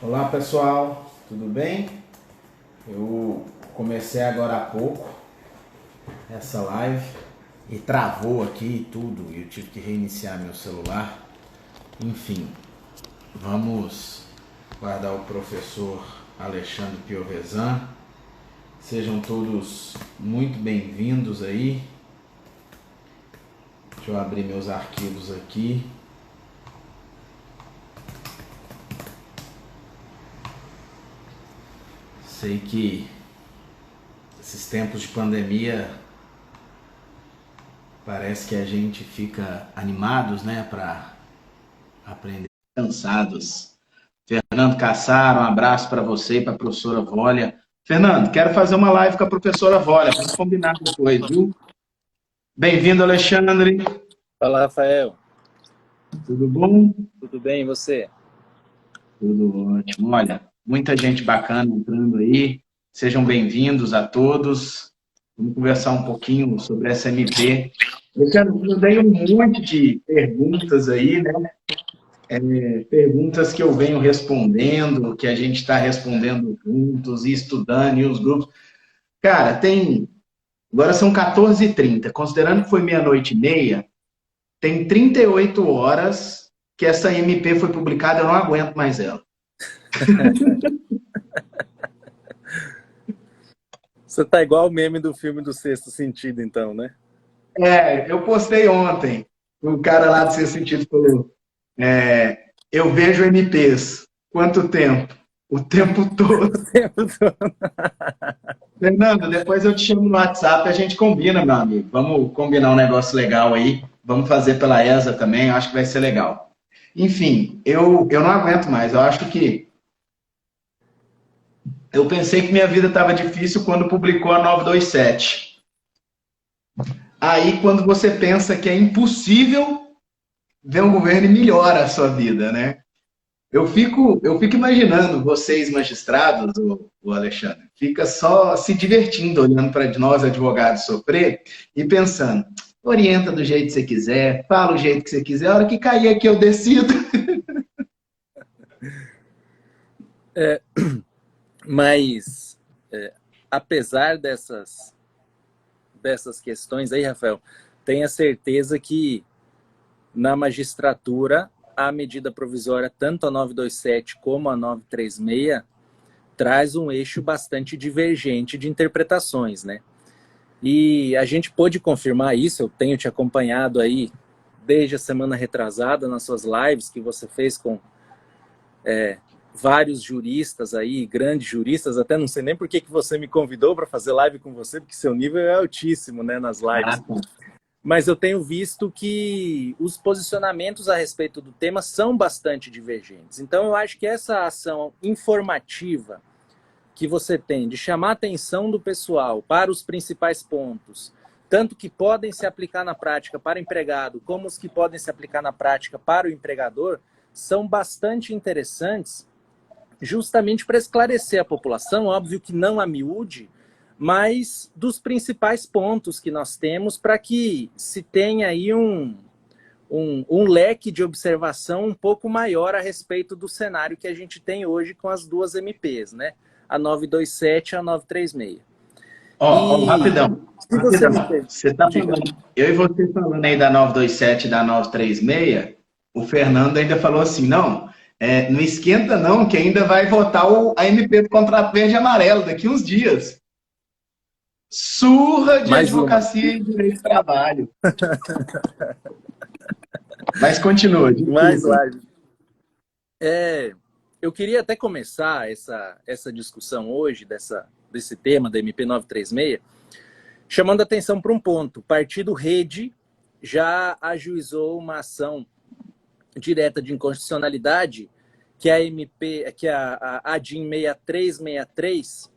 Olá pessoal, tudo bem? Eu comecei agora há pouco essa live e travou aqui e tudo, e eu tive que reiniciar meu celular. Enfim, vamos guardar o professor Alexandre Piovesan. Sejam todos muito bem-vindos aí. Deixa eu abrir meus arquivos aqui. Sei que esses tempos de pandemia parece que a gente fica animados, né, para aprender. Cansados. Fernando Cassaro, um abraço para você e para a professora Vólia. Fernando, quero fazer uma live com a professora Vólia, vamos combinar depois, viu? Bem-vindo, Alexandre. Fala, Rafael. Tudo bom? Tudo bem, e você? Tudo ótimo. Olha, muita gente bacana entrando aí. Sejam bem-vindos a todos. Vamos conversar um pouquinho sobre essa MP. Alexandre, eu dei um monte de perguntas aí, né? Perguntas que eu venho respondendo, que a gente está respondendo juntos e estudando em uns grupos. Cara, tem. Agora são 14h30, considerando que foi meia-noite e meia, tem 38 horas que essa MP foi publicada, eu não aguento mais ela. Você tá igual o meme do filme do Sexto Sentido, então, né? Eu postei ontem, o cara lá do Seu Sentido falou: eu vejo MPs. Quanto tempo? O tempo O todo. tempo todo. Fernando, depois eu te chamo no WhatsApp e a gente combina, meu amigo. Vamos combinar um negócio legal aí. Vamos fazer pela ESA também, eu acho que vai ser legal. Enfim, eu não aguento mais. Eu acho que. Eu pensei que minha vida estava difícil quando publicou a 927. Aí, quando você pensa que é impossível, vem um governo e melhora a sua vida, né? Eu fico imaginando vocês, magistrados, o Alexandre, fica só se divertindo, olhando para nós, advogados, sofrer e pensando: orienta do jeito que você quiser, fala o jeito que você quiser, a hora que cair aqui eu decido. Mas, apesar dessas questões aí, Rafael, tenha certeza que na magistratura a medida provisória, tanto a 927 como a 936, traz um eixo bastante divergente de interpretações, né? E a gente pôde confirmar isso, eu tenho te acompanhado aí desde a semana retrasada nas suas lives que você fez com vários juristas aí, grandes juristas, até não sei nem por que você me convidou para fazer live com você, porque seu nível é altíssimo, né, nas lives. Mas eu tenho visto que os posicionamentos a respeito do tema são bastante divergentes. Então eu acho que essa ação informativa que você tem de chamar a atenção do pessoal para os principais pontos, tanto que podem se aplicar na prática para o empregado, como os que podem se aplicar na prática para o empregador, são bastante interessantes, justamente para esclarecer a população, óbvio que não a miúde, mas dos principais pontos que nós temos para que se tenha aí um leque de observação um pouco maior a respeito do cenário que a gente tem hoje com as duas MPs, né? A 927 e a 936. Rapidão. Se você me Rapidão. permite, Você tá diga. falando, eu e você falando aí da 927 e da 936, o Fernando ainda falou assim: não, não esquenta não, que ainda vai votar a MP do contrato verde e amarelo daqui uns dias. Surra de Mais uma. advocacia e direito do trabalho. Mas continua, Mais desculpa. live. Eu queria até começar essa discussão hoje, desse tema da MP 936, chamando atenção para um ponto. O Partido Rede já ajuizou uma ação direta de inconstitucionalidade, que é a MP, que é a ADIM 6363,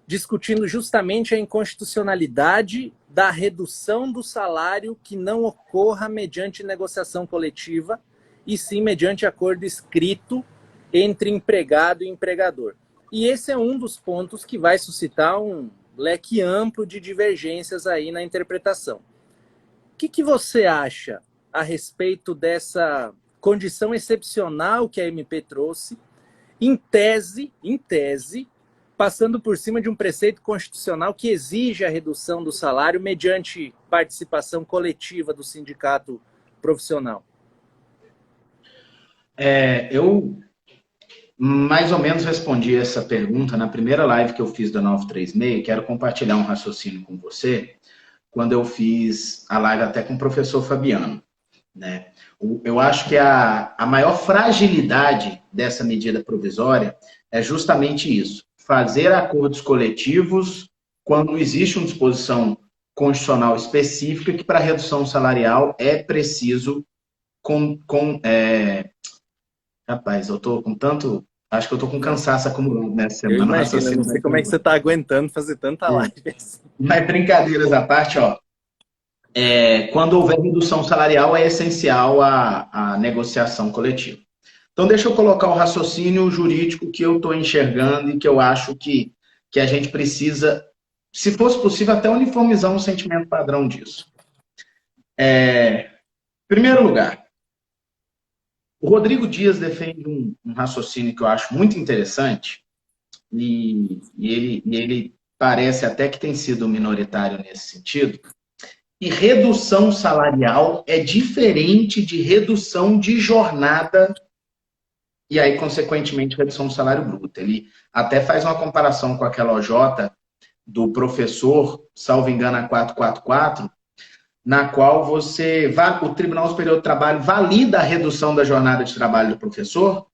discutindo justamente a inconstitucionalidade da redução do salário que não ocorra mediante negociação coletiva, e sim mediante acordo escrito entre empregado e empregador. E esse é um dos pontos que vai suscitar um leque amplo de divergências aí na interpretação. O que você acha a respeito dessa condição excepcional que a MP trouxe, em tese, passando por cima de um preceito constitucional que exige a redução do salário mediante participação coletiva do sindicato profissional? Eu mais ou menos respondi essa pergunta na primeira live que eu fiz da 936. Quero compartilhar um raciocínio com você, quando eu fiz a live até com o professor Fabiano, né? Eu acho que a maior fragilidade dessa medida provisória é justamente isso: fazer acordos coletivos quando existe uma disposição constitucional específica que para redução salarial é preciso Rapaz, eu tô com tanto... Acho que eu tô com cansaço acumulado nessa semana. Eu imagino, eu não sei como é que você tá aguentando fazer tanta live. Mas brincadeiras à parte, ó. Quando houver redução salarial, é essencial a negociação coletiva. Então, deixa eu colocar o raciocínio jurídico que eu estou enxergando e que eu acho que a gente precisa, se fosse possível, até uniformizar um sentimento padrão disso. Em primeiro lugar, o Rodrigo Dias defende um raciocínio que eu acho muito interessante e ele parece até que tem sido minoritário nesse sentido. E redução salarial é diferente de redução de jornada e aí, consequentemente, redução do salário bruto. Ele até faz uma comparação com aquela OJ do professor, salvo engano, a 444, na qual o Tribunal Superior do Trabalho valida a redução da jornada de trabalho do professor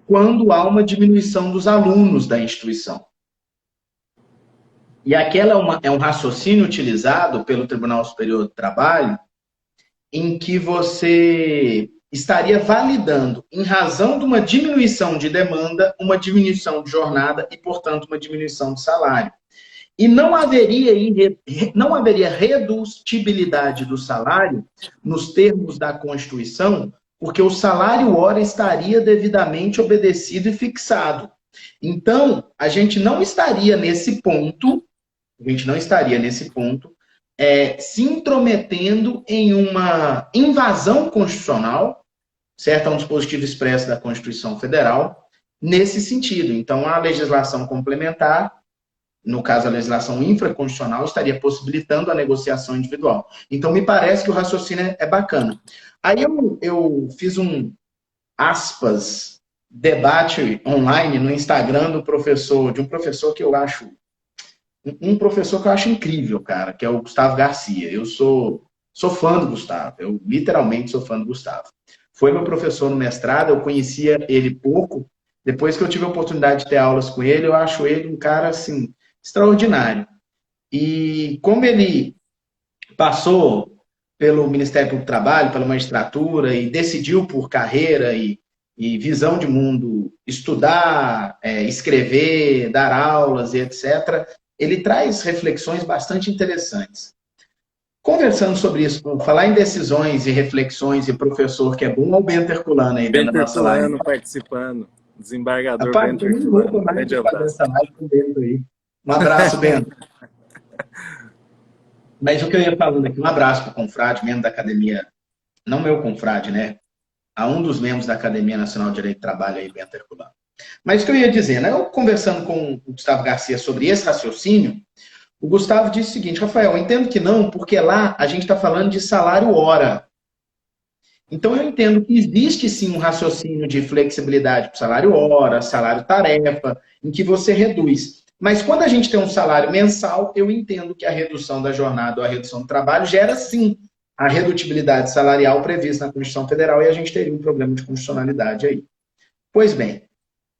quando há uma diminuição dos alunos da instituição. E aquela é um raciocínio utilizado pelo Tribunal Superior do Trabalho em que você estaria validando, em razão de uma diminuição de demanda, uma diminuição de jornada e, portanto, uma diminuição de salário. E não haveria redutibilidade do salário nos termos da Constituição, porque o salário hora estaria devidamente obedecido e fixado. Então, a gente não estaria nesse ponto, se intrometendo em uma invasão constitucional, certo? É um dispositivo expresso da Constituição Federal, nesse sentido. Então, a legislação complementar, no caso a legislação infraconstitucional, estaria possibilitando a negociação individual. Então, me parece que o raciocínio é bacana. Aí eu fiz debate online no Instagram de um professor que eu acho incrível, cara, que é o Gustavo Garcia. Eu sou fã do Gustavo, eu literalmente sou fã do Gustavo. Foi meu professor no mestrado, eu conhecia ele pouco. Depois que eu tive a oportunidade de ter aulas com ele, eu acho ele um cara, assim, extraordinário. E como ele passou pelo Ministério Público do Trabalho, pela magistratura, e decidiu por carreira e visão de mundo estudar, escrever, dar aulas e etc., ele traz reflexões bastante interessantes. Conversando sobre isso, falar em decisões e reflexões e professor que é bom, é o Bento Herculano aí dentro da nossa live. Bento participando, desembargador Rapaz, Bento Herculano. Um abraço, Bento. Mas o que eu ia falando aqui, um abraço para o confrade, membro da academia, não meu confrade, né? A um dos membros da Academia Nacional de Direito do Trabalho aí, Bento Herculano. Mas o que eu ia dizer, né? Eu conversando com o Gustavo Garcia sobre esse raciocínio, o Gustavo disse o seguinte: Rafael, eu entendo que não, porque lá a gente está falando de salário hora. Então eu entendo que existe sim um raciocínio de flexibilidade para salário hora, salário tarefa, em que você reduz. Mas quando a gente tem um salário mensal, eu entendo que a redução da jornada ou a redução do trabalho gera sim a redutibilidade salarial prevista na Constituição Federal e a gente teria um problema de constitucionalidade aí. Pois bem,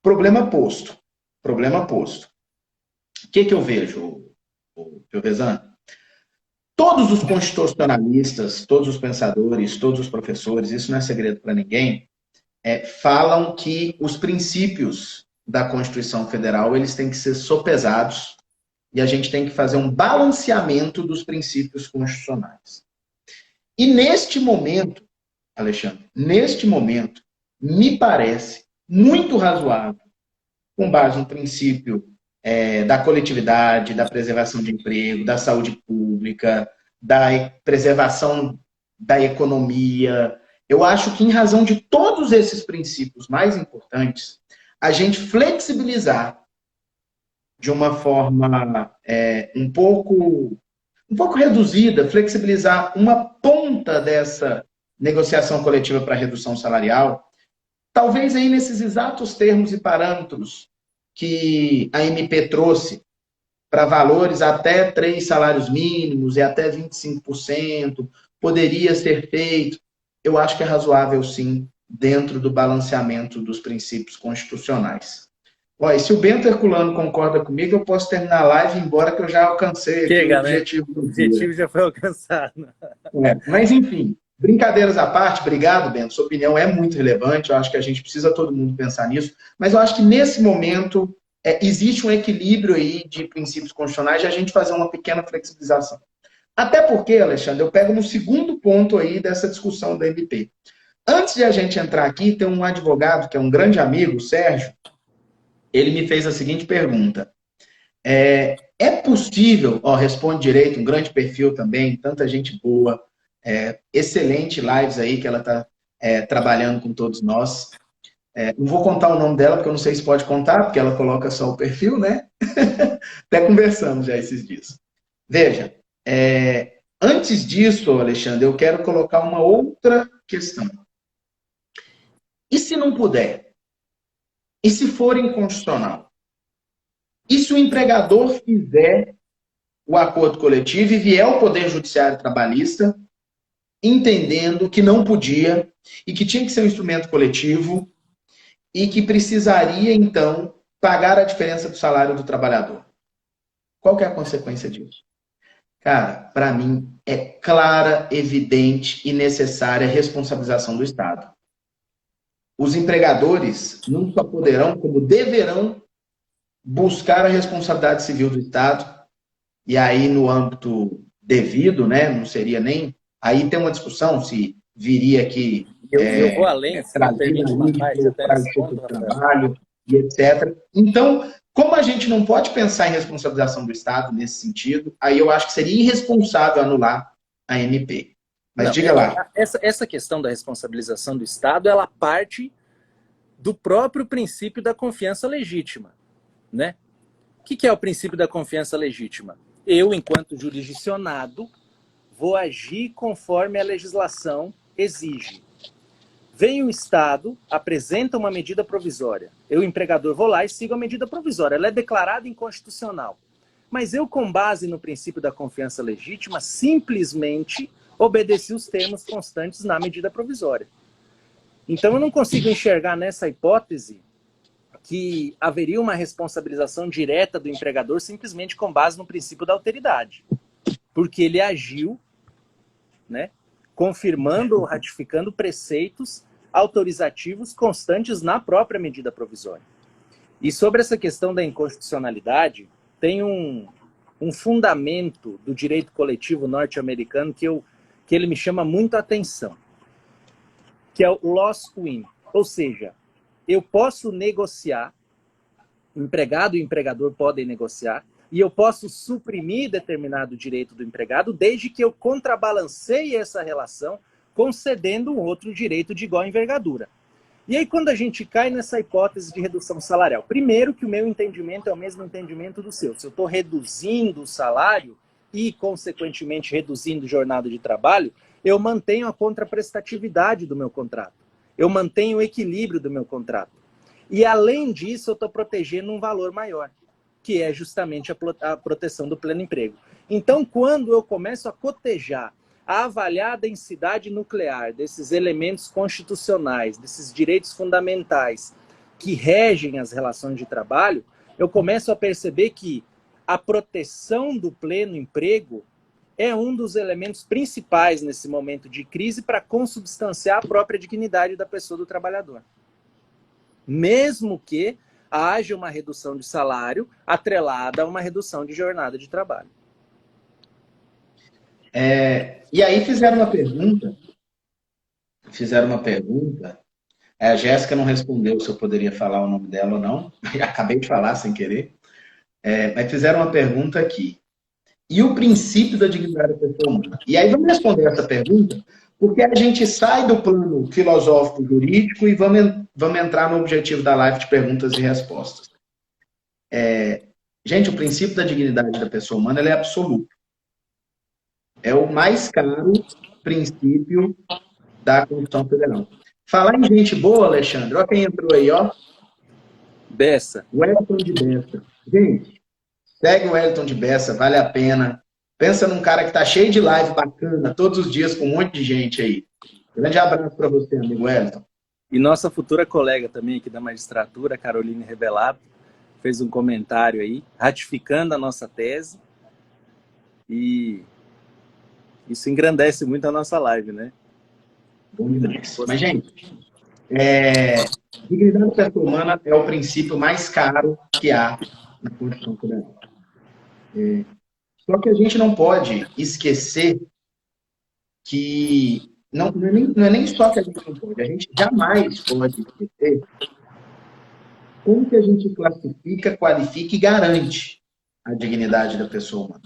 problema posto. O que eu vejo, Piovesan? Todos os constitucionalistas, todos os pensadores, todos os professores, isso não é segredo para ninguém, falam que os princípios da Constituição Federal eles têm que ser sopesados e a gente tem que fazer um balanceamento dos princípios constitucionais. E neste momento, Alexandre, me parece muito razoável, com base no princípio da coletividade, da preservação de emprego, da saúde pública, da preservação da economia. Eu acho que, em razão de todos esses princípios mais importantes, a gente flexibilizar de uma forma um pouco reduzida, flexibilizar uma ponta dessa negociação coletiva para redução salarial, talvez aí nesses exatos termos e parâmetros que a MP trouxe para valores até 3 salários mínimos e até 25%, poderia ser feito. Eu acho que é razoável, sim, dentro do balanceamento dos princípios constitucionais. Olha, se o Bento Herculano concorda comigo, eu posso terminar a live e ir embora, que eu já alcancei aqui o objetivo do dia. O objetivo já foi alcançado. Mas, enfim, brincadeiras à parte, obrigado, Bento. Sua opinião é muito relevante, eu acho que a gente precisa todo mundo pensar nisso, mas eu acho que nesse momento existe um equilíbrio aí de princípios constitucionais de a gente fazer uma pequena flexibilização. Até porque, Alexandre, eu pego no segundo ponto aí dessa discussão da MP. Antes de a gente entrar aqui, tem um advogado que é um grande amigo, o Sérgio, ele me fez a seguinte pergunta. É possível, responde direito, um grande perfil também, tanta gente boa, excelente lives aí que ela está trabalhando com todos nós. Não vou contar o nome dela, porque eu não sei se pode contar, porque ela coloca só o perfil, né? Até conversamos já esses dias. Veja, antes disso, Alexandre, eu quero colocar uma outra questão. E se não puder? E se for inconstitucional? E se o empregador fizer o acordo coletivo e vier ao Poder Judiciário Trabalhista, entendendo que não podia e que tinha que ser um instrumento coletivo e que precisaria, então, pagar a diferença do salário do trabalhador? Qual que é a consequência disso? Cara, para mim, é clara, evidente e necessária a responsabilização do Estado. Os empregadores não só poderão, como deverão buscar a responsabilidade civil do Estado, e aí no âmbito devido, né, não seria nem... Aí tem uma discussão se viria aqui... Eu vou além, se me permite uma parte até nesse ponto, trabalho, e etc. Então, como a gente não pode pensar em responsabilização do Estado nesse sentido, aí eu acho que seria irresponsável anular a MP. Mas diga lá. Essa questão da responsabilização do Estado, ela parte do próprio princípio da confiança legítima, né? O que é o princípio da confiança legítima? Eu, enquanto jurisdicionado, vou agir conforme a legislação exige. Vem o Estado, apresenta uma medida provisória. Eu, empregador, vou lá e sigo a medida provisória. Ela é declarada inconstitucional. Mas eu, com base no princípio da confiança legítima, simplesmente obedeci os termos constantes na medida provisória. Então, eu não consigo enxergar nessa hipótese que haveria uma responsabilização direta do empregador simplesmente com base no princípio da alteridade. Porque ele agiu, né, confirmando ou ratificando preceitos autorizativos constantes na própria medida provisória. E sobre essa questão da inconstitucionalidade, tem um fundamento do direito coletivo norte-americano que ele me chama muito a atenção, que é o loss win. Ou seja, eu posso negociar, o empregado e o empregador podem negociar, e eu posso suprimir determinado direito do empregado desde que eu contrabalanceie essa relação concedendo um outro direito de igual envergadura. E aí quando a gente cai nessa hipótese de redução salarial, primeiro que o meu entendimento é o mesmo entendimento do seu. Se eu estou reduzindo o salário e, consequentemente, reduzindo jornada de trabalho, eu mantenho a contraprestatividade do meu contrato. Eu mantenho o equilíbrio do meu contrato. E, além disso, eu estou protegendo um valor maior, que é justamente a proteção do pleno emprego. Então, quando eu começo a cotejar, a avaliar a densidade nuclear desses elementos constitucionais, desses direitos fundamentais que regem as relações de trabalho, eu começo a perceber que a proteção do pleno emprego é um dos elementos principais nesse momento de crise para consubstanciar a própria dignidade da pessoa, do trabalhador. Mesmo que haja uma redução de salário atrelada a uma redução de jornada de trabalho. E aí fizeram uma pergunta, a Jéssica não respondeu se eu poderia falar o nome dela ou não, acabei de falar sem querer, mas fizeram uma pergunta aqui. E o princípio da dignidade da pessoa humana? E aí vamos responder essa pergunta, Porque a gente sai do plano filosófico jurídico e vamos entrar no objetivo da live de perguntas e respostas. Gente, o princípio da dignidade da pessoa humana ele é absoluto. É o mais caro princípio da Constituição Federal. Falar em gente boa, Alexandre, olha quem entrou aí, ó. Bessa. Wellington de Bessa. Gente, segue o Wellington de Bessa, vale a pena. Pensa num cara que tá cheio de live bacana, todos os dias com um monte de gente aí. Grande abraço para você, amigo Wellington. E nossa futura colega também aqui da magistratura, Caroline Revelato, fez um comentário aí, ratificando a nossa tese. E isso engrandece muito a nossa live, né? Bom demais. Mas, gente, dignidade da pessoa humana é o princípio mais caro que há na Constituição Federal. Só que a gente não pode esquecer que não é nem só que a gente não pode, a gente jamais pode esquecer como que a gente classifica, qualifica e garante a dignidade da pessoa humana.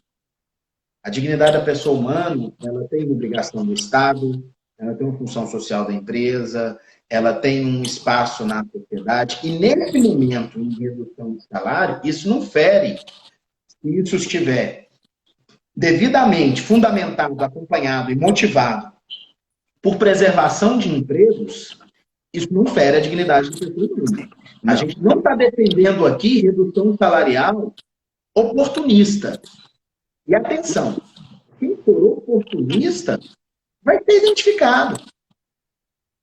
A dignidade da pessoa humana, ela tem uma obrigação do Estado, ela tem uma função social da empresa, ela tem um espaço na sociedade, e nesse momento, em redução de salário, isso não fere. Se isso estiver devidamente fundamentado, acompanhado e motivado por preservação de empregos, isso não fere a dignidade da pessoa humana. A gente não está defendendo aqui redução salarial oportunista. E atenção, quem for oportunista vai ser identificado.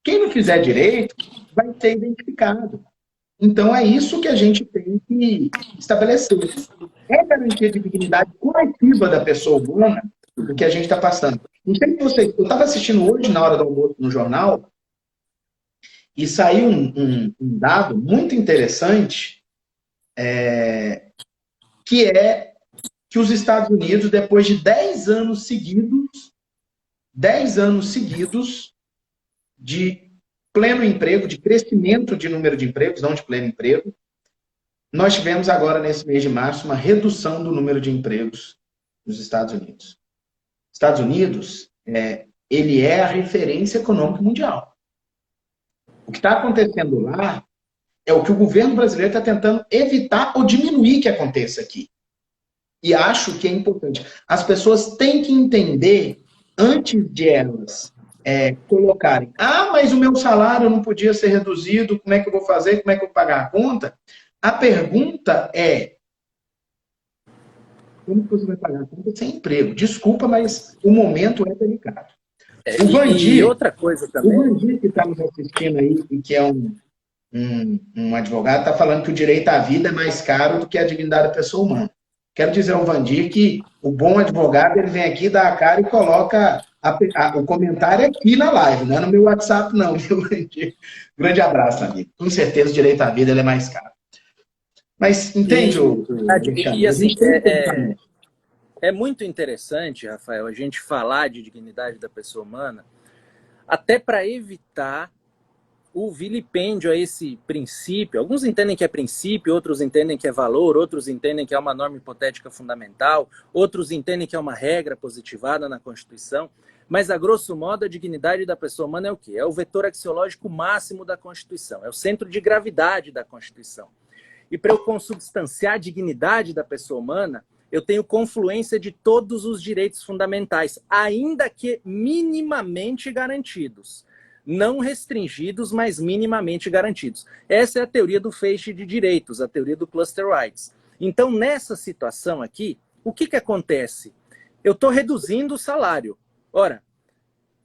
Quem não fizer direito vai ser identificado. Então é isso que a gente tem que estabelecer. É garantia de dignidade coletiva da pessoa humana o que a gente está passando. Não sei se vocês... Eu estava assistindo hoje, na hora do almoço, no jornal, e saiu um dado muito interessante, que é que os Estados Unidos, depois de 10 anos seguidos de pleno emprego, de crescimento de número de empregos, não de pleno emprego, nós tivemos agora, nesse mês de março, uma redução do número de empregos nos Estados Unidos. Estados Unidos, ele é a referência econômica mundial. O que está acontecendo lá é o que o governo brasileiro está tentando evitar ou diminuir que aconteça aqui. E acho que é importante. As pessoas têm que entender, antes de elas colocarem, mas o meu salário não podia ser reduzido, como é que eu vou fazer, como é que eu vou pagar a conta? A pergunta é, como que você vai pagar a conta sem emprego? Desculpa, mas o momento é delicado. O Vandir, e outra coisa também. O Vandir que está nos assistindo aí, e que é um advogado, está falando que o direito à vida é mais caro do que a dignidade da pessoa humana. Quero dizer ao Vandir que o bom advogado, ele vem aqui, dá a cara e coloca o comentário aqui na live, não é no meu WhatsApp, não, viu, Vandir? Grande abraço, amigo. Com certeza o direito à vida ele é mais caro. Mas entende, e assim, é muito interessante, Rafael, a gente falar de dignidade da pessoa humana, até para evitar o vilipêndio a esse princípio. Alguns entendem que é princípio, outros entendem que é valor, outros entendem que é uma norma hipotética fundamental, outros entendem que é uma regra positivada na Constituição, mas, a grosso modo, a dignidade da pessoa humana é o quê? É o vetor axiológico máximo da Constituição, é o centro de gravidade da Constituição. E para eu consubstanciar a dignidade da pessoa humana, eu tenho confluência de todos os direitos fundamentais, ainda que minimamente garantidos. Não restringidos, mas minimamente garantidos. Essa é a teoria do feixe de direitos, a teoria do cluster rights. Então, nessa situação aqui, o que acontece? Eu estou reduzindo o salário. Ora,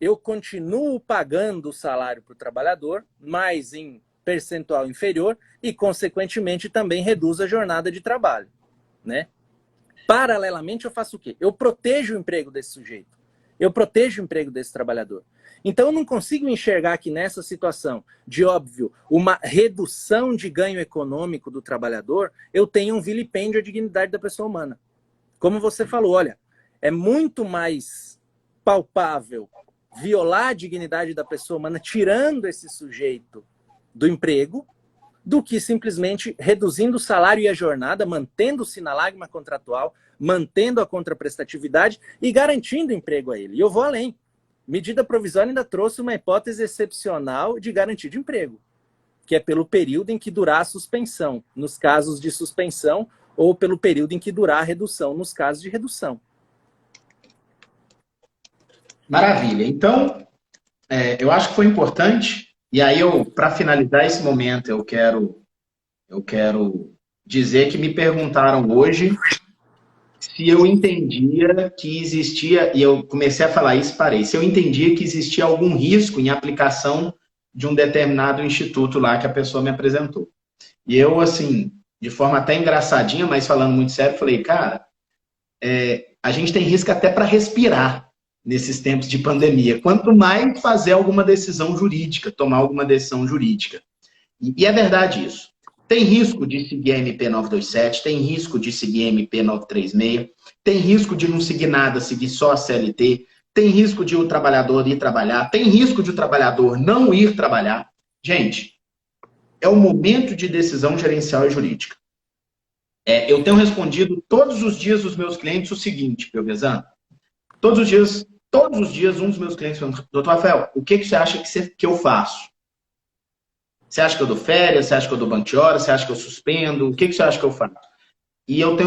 eu continuo pagando o salário para o trabalhador, mas em percentual inferior, e, consequentemente, também reduz a jornada de trabalho, né? Paralelamente, eu faço o quê? Eu protejo o emprego desse sujeito. Eu protejo o emprego desse trabalhador. Então, eu não consigo enxergar que nessa situação de, óbvio, uma redução de ganho econômico do trabalhador, eu tenho um vilipêndio à dignidade da pessoa humana. Como você falou, olha, é muito mais palpável violar a dignidade da pessoa humana tirando esse sujeito do emprego do que simplesmente reduzindo o salário e a jornada, mantendo o sinalagma contratual, mantendo a contraprestatividade e garantindo emprego a ele. E eu vou além. Medida provisória ainda trouxe uma hipótese excepcional de garantia de emprego, que é pelo período em que durar a suspensão, nos casos de suspensão, ou pelo período em que durar a redução, nos casos de redução. Maravilha. Então, eu acho que foi importante, e aí para finalizar esse momento, eu quero dizer que me perguntaram hoje se eu entendia que existia, e eu comecei a falar isso e parei, se eu entendia que existia algum risco em aplicação de um determinado instituto lá que a pessoa me apresentou. E eu, assim, de forma até engraçadinha, mas falando muito sério, falei, cara, a gente tem risco até para respirar nesses tempos de pandemia. Quanto mais fazer alguma decisão jurídica, tomar alguma decisão jurídica. E é verdade isso. Tem risco de seguir a MP 927, tem risco de seguir a MP 936, tem risco de não seguir nada, seguir só a CLT, tem risco de o trabalhador ir trabalhar, tem risco de o trabalhador não ir trabalhar. Gente, é o momento de decisão gerencial e jurídica. Eu tenho respondido todos os dias aos meus clientes o seguinte, Pelvezano. Todos os dias, um dos meus clientes pergunta, doutor Rafael, o que você acha que eu faço? Você acha que eu dou férias? Você acha que eu dou banco de horas? Você acha que eu suspendo? O que você acha que eu faço? E eu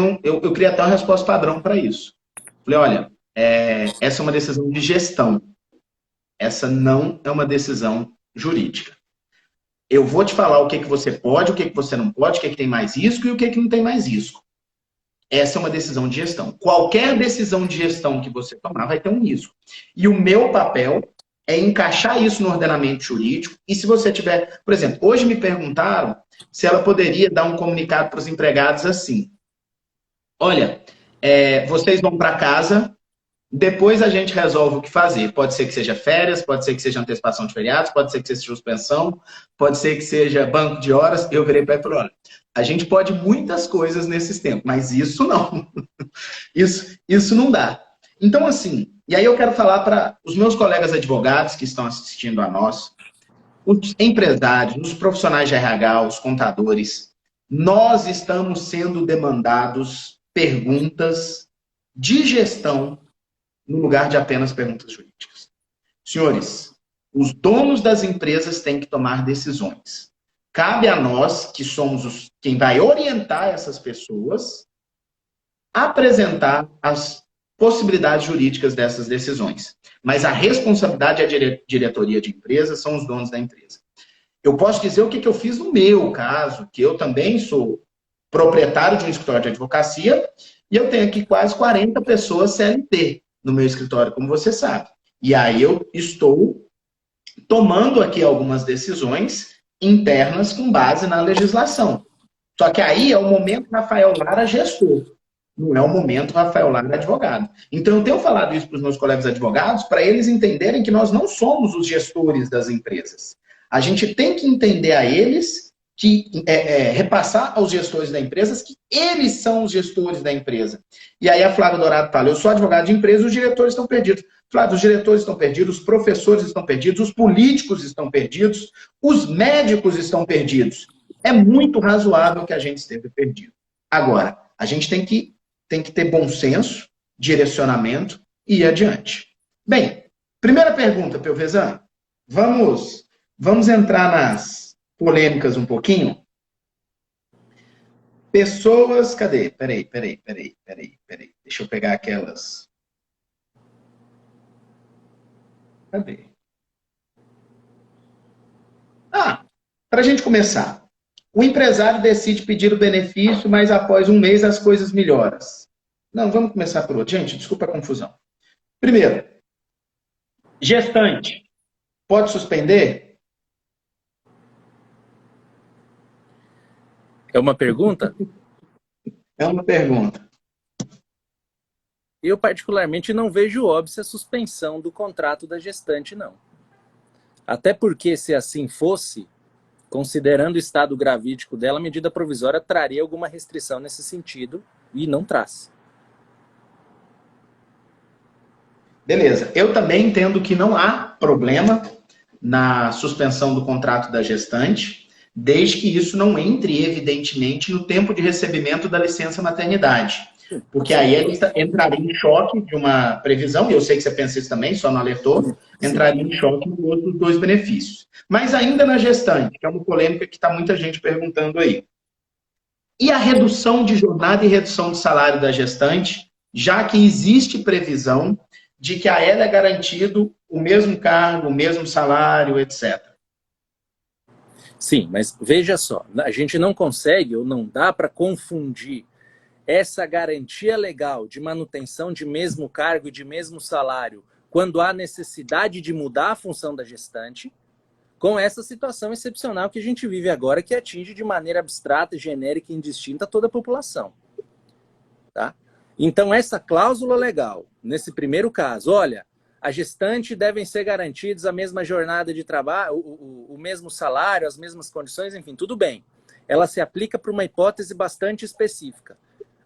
criei até uma resposta padrão para isso. Falei, olha, essa é uma decisão de gestão. Essa não é uma decisão jurídica. Eu vou te falar o que você pode, o que você não pode, o que tem mais risco e o que não tem mais risco. Essa é uma decisão de gestão. Qualquer decisão de gestão que você tomar vai ter um risco. E o meu papel é encaixar isso no ordenamento jurídico. E se você tiver... Por exemplo, hoje me perguntaram se ela poderia dar um comunicado para os empregados assim. Olha, vocês vão para casa, depois a gente resolve o que fazer. Pode ser que seja férias, pode ser que seja antecipação de feriados, pode ser que seja suspensão, pode ser que seja banco de horas. Eu virei para ele e falei, olha, a gente pode muitas coisas nesses tempos, mas isso não. Isso não dá. Então, assim, e aí eu quero falar para os meus colegas advogados que estão assistindo a nós, os empresários, os profissionais de RH, os contadores, nós estamos sendo demandados perguntas de gestão no lugar de apenas perguntas jurídicas. Senhores, os donos das empresas têm que tomar decisões. Cabe a nós, que somos quem vai orientar essas pessoas, apresentar as possibilidades jurídicas dessas decisões. Mas a responsabilidade é a diretoria de empresa, são os donos da empresa. Eu posso dizer o que eu fiz no meu caso, que eu também sou proprietário de um escritório de advocacia e eu tenho aqui quase 40 pessoas CLT no meu escritório, como você sabe. E aí eu estou tomando aqui algumas decisões internas com base na legislação. Só que aí é o momento Rafael Lara gestor. Não é o momento Rafael Lara advogado. Então eu tenho falado isso para os meus colegas advogados para eles entenderem que nós não somos os gestores das empresas. A gente tem que entender a eles, repassar aos gestores da empresa que eles são os gestores da empresa. E aí a Flávia Dourado fala, eu sou advogado de empresa, os diretores estão perdidos. Flávia, os diretores estão perdidos, os professores estão perdidos, os políticos estão perdidos, os médicos estão perdidos. É muito razoável que a gente esteja perdido. Agora, a gente tem que ter bom senso, direcionamento e ir adiante. Bem, primeira pergunta, Pelvezano. Vamos entrar nas polêmicas um pouquinho? Pessoas... Cadê? Peraí. Deixa eu pegar aquelas... Cadê? Para a gente começar. O empresário decide pedir o benefício, mas após um mês as coisas melhoram. Não, vamos começar por outro. Gente, desculpa a confusão. Primeiro, gestante. Pode suspender? É uma pergunta? É uma pergunta. Eu, particularmente, não vejo óbvio a suspensão do contrato da gestante, não. Até porque, se assim fosse, considerando o estado gravídico dela, a medida provisória traria alguma restrição nesse sentido e não traz. Beleza. Eu também entendo que não há problema na suspensão do contrato da gestante, desde que isso não entre, evidentemente, no tempo de recebimento da licença maternidade. Porque aí ele entraria em choque de uma previsão, e eu sei que você pensa isso também, só não alertou, entraria em choque dos outros dois benefícios. Mas ainda na gestante, que é uma polêmica que está muita gente perguntando aí. E a redução de jornada e redução de salário da gestante, já que existe previsão de que a ela é garantido o mesmo cargo, o mesmo salário, etc. Sim, mas veja só, a gente não consegue ou não dá para confundir essa garantia legal de manutenção de mesmo cargo e de mesmo salário quando há necessidade de mudar a função da gestante com essa situação excepcional que a gente vive agora, que atinge de maneira abstrata, genérica e indistinta toda a população. Tá? Então, essa cláusula legal, nesse primeiro caso, olha, a gestante devem ser garantidos a mesma jornada de trabalho, o mesmo salário, as mesmas condições, enfim, tudo bem. Ela se aplica para uma hipótese bastante específica.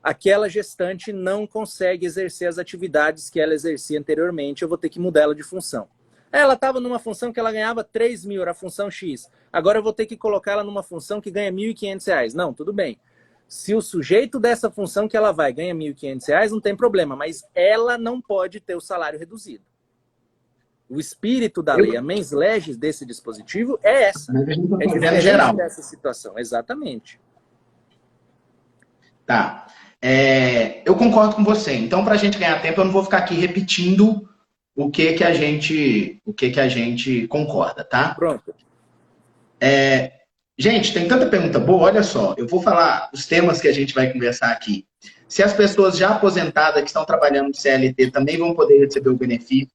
Aquela gestante não consegue exercer as atividades que ela exercia anteriormente, eu vou ter que mudar ela de função. Ela estava numa função que ela ganhava 3 mil, era a função X. Agora eu vou ter que colocar ela numa função que ganha R$ 1.500. Não, tudo bem. Se o sujeito dessa função que ela vai ganha R$ 1.500, não tem problema, mas ela não pode ter o salário reduzido. O espírito da lei, a mens legis desse dispositivo é essa. É diferente geral dessa situação, exatamente. Tá. Eu concordo com você. Então, para a gente ganhar tempo, eu não vou ficar aqui repetindo o que a gente concorda, tá? Pronto. Gente, tem tanta pergunta boa. Olha só, eu vou falar os temas que a gente vai conversar aqui. Se as pessoas já aposentadas que estão trabalhando no CLT também vão poder receber o benefício.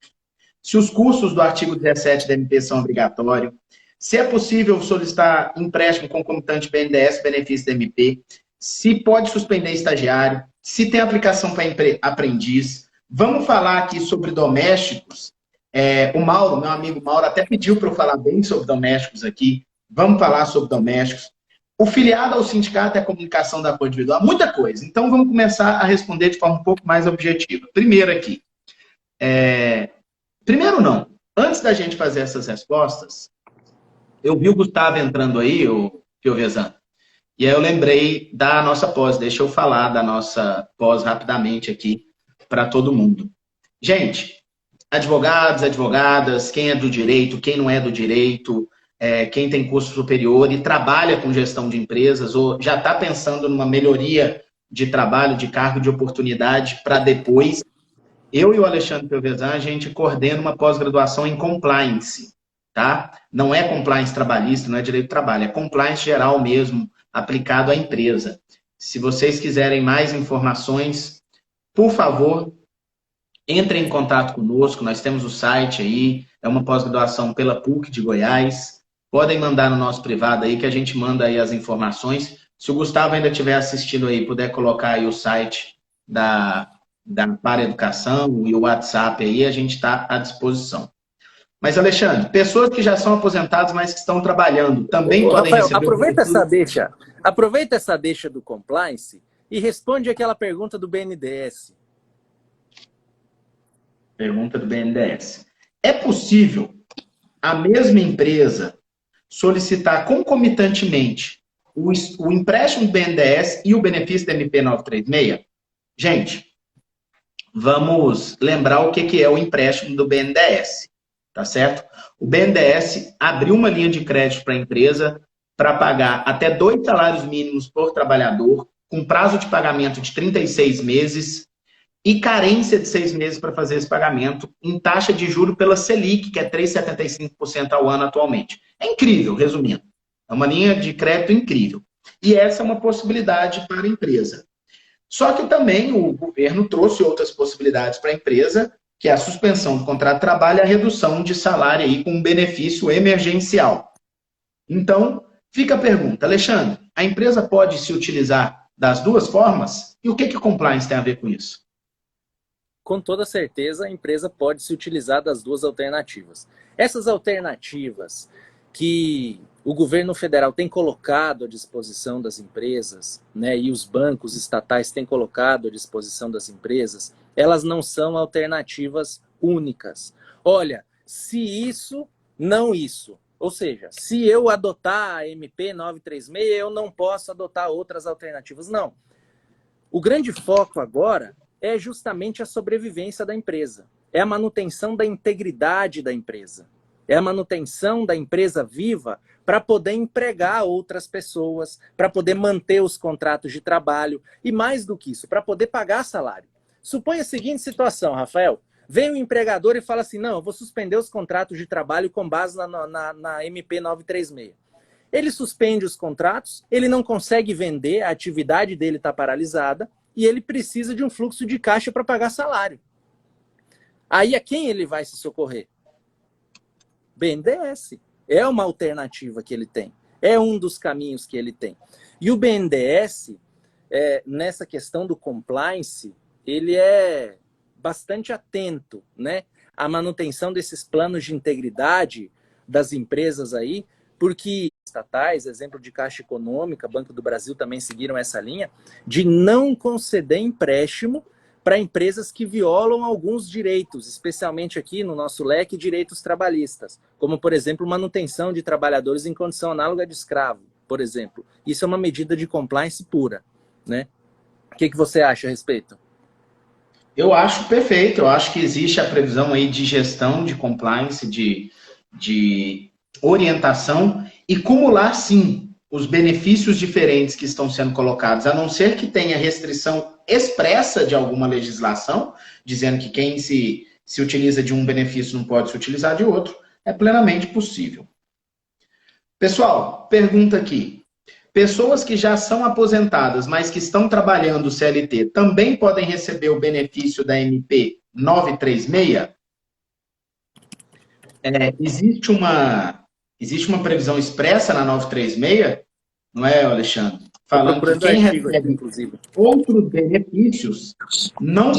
Se os cursos do artigo 17 da MP são obrigatórios. Se é possível solicitar empréstimo concomitante BNDES, benefício da MP. Se pode suspender estagiário. Se tem aplicação para aprendiz. Vamos falar aqui sobre domésticos. O Mauro, meu amigo Mauro, até pediu para eu falar bem sobre domésticos aqui. Vamos falar sobre domésticos. O filiado ao sindicato é a comunicação da acordo individual. Muita coisa. Então, vamos começar a responder de forma um pouco mais objetiva. Primeiro aqui. Primeiro não. Antes da gente fazer essas respostas, eu vi o Gustavo entrando aí, o Piovesan, e aí eu lembrei da nossa pós. Deixa eu falar da nossa pós rapidamente aqui para todo mundo. Gente, advogados, advogadas, quem é do direito, quem não é do direito, quem tem curso superior e trabalha com gestão de empresas ou já está pensando numa melhoria de trabalho, de cargo, de oportunidade para depois. Eu e o Alexandre Piovesan, a gente coordena uma pós-graduação em compliance, tá? Não é compliance trabalhista, não é direito do trabalho, é compliance geral mesmo, aplicado à empresa. Se vocês quiserem mais informações, por favor, entrem em contato conosco, nós temos o site aí, é uma pós-graduação pela PUC de Goiás. Podem mandar no nosso privado aí, que a gente manda aí as informações. Se o Gustavo ainda estiver assistindo aí, puder colocar aí o site da Para Educação e o WhatsApp aí, a gente está à disposição. Mas, Alexandre, pessoas que já são aposentadas, mas que estão trabalhando, também podem Rafael, receber... Aproveita essa deixa do compliance e responde aquela pergunta do BNDES. Pergunta do BNDES. É possível a mesma empresa solicitar concomitantemente o empréstimo do BNDES e o benefício da MP 936? Gente, vamos lembrar o que é o empréstimo do BNDES, tá certo? O BNDES abriu uma linha de crédito para a empresa para pagar até 2 salários mínimos por trabalhador, com prazo de pagamento de 36 meses e carência de 6 meses para fazer esse pagamento em taxa de juro pela Selic, que é 3,75% ao ano atualmente. É incrível, resumindo. É uma linha de crédito incrível. E essa é uma possibilidade para a empresa. Só que também o governo trouxe outras possibilidades para a empresa, que é a suspensão do contrato de trabalho e a redução de salário aí com um benefício emergencial. Então, fica a pergunta, Alexandre, a empresa pode se utilizar das duas formas? E o que o compliance tem a ver com isso? Com toda certeza, a empresa pode se utilizar das duas alternativas. Essas alternativas que o governo federal tem colocado à disposição das empresas, né, e os bancos estatais têm colocado à disposição das empresas, elas não são alternativas únicas. Olha, se isso, não isso. Ou seja, se eu adotar a MP 936, eu não posso adotar outras alternativas. Não. O grande foco agora é justamente a sobrevivência da empresa. É a manutenção da integridade da empresa. É a manutenção da empresa viva para poder empregar outras pessoas, para poder manter os contratos de trabalho e, mais do que isso, para poder pagar salário. Suponha a seguinte situação, Rafael. Vem o empregador e fala assim, não, eu vou suspender os contratos de trabalho com base na MP 936. Ele suspende os contratos, ele não consegue vender, a atividade dele está paralisada e ele precisa de um fluxo de caixa para pagar salário. Aí a quem ele vai se socorrer? BNDES. É uma alternativa que ele tem. É um dos caminhos que ele tem. E o BNDES, nessa questão do compliance, ele é bastante atento, né, à manutenção desses planos de integridade das empresas aí, porque estatais, exemplo de Caixa Econômica, Banco do Brasil também seguiram essa linha, de não conceder empréstimo para empresas que violam alguns direitos, especialmente aqui no nosso leque, direitos trabalhistas, como, por exemplo, manutenção de trabalhadores em condição análoga de escravo, por exemplo. Isso é uma medida de compliance pura, né? O que você acha a respeito? Eu acho perfeito. Eu acho que existe a previsão aí de gestão, de compliance, de orientação e cumular, sim, os benefícios diferentes que estão sendo colocados, a não ser que tenha restrição expressa de alguma legislação, dizendo que quem se utiliza de um benefício não pode se utilizar de outro, é plenamente possível. Pessoal, pergunta aqui. Pessoas que já são aposentadas, mas que estão trabalhando CLT, também podem receber o benefício da MP 936? Existe uma previsão expressa na 936, não é, Alexandre? Falando que quem recebe inclusive outros benefícios não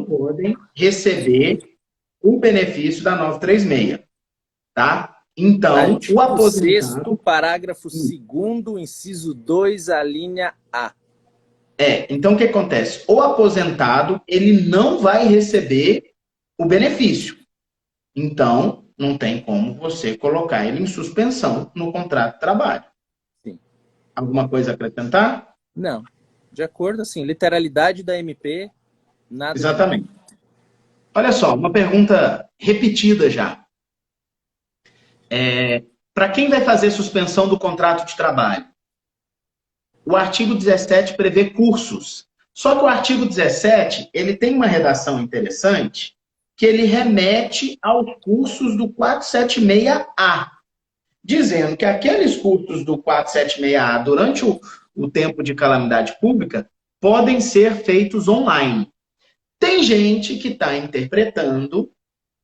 podem receber o benefício da 936, tá? Então, o aposentado... 6º, parágrafo 2º, inciso 2, a linha A. Então o que acontece? O aposentado, ele não vai receber o benefício. Então, não tem como você colocar ele em suspensão no contrato de trabalho. Sim. Alguma coisa a acrescentar? Não. De acordo, assim, literalidade da MP, nada. Exatamente. Olha só, uma pergunta repetida já. Para quem vai fazer suspensão do contrato de trabalho? O artigo 17 prevê cursos. Só que o artigo 17, ele tem uma redação interessante, que ele remete aos cursos do 476A, dizendo que aqueles cursos do 476A, durante o tempo de calamidade pública, podem ser feitos online. Tem gente que está interpretando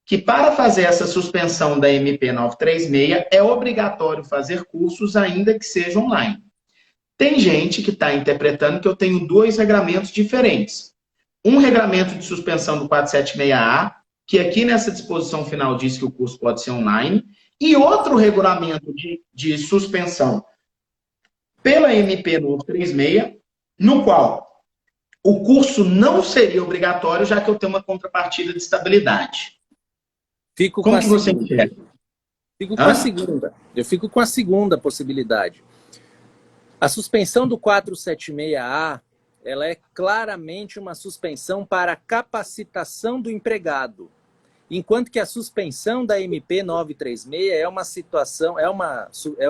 que para fazer essa suspensão da MP 936 é obrigatório fazer cursos ainda que seja online. Tem gente que está interpretando que eu tenho dois regramentos diferentes. Um regramento de suspensão do 476A, que aqui nessa disposição final diz que o curso pode ser online, e outro regulamento de suspensão pela MP 936, no qual o curso não seria obrigatório, já que eu tenho uma contrapartida de estabilidade. Como que você enxerga? Fico com a segunda. Eu fico com a segunda possibilidade. A suspensão do 476A, ela é claramente uma suspensão para capacitação do empregado. Enquanto que a suspensão da MP 936 é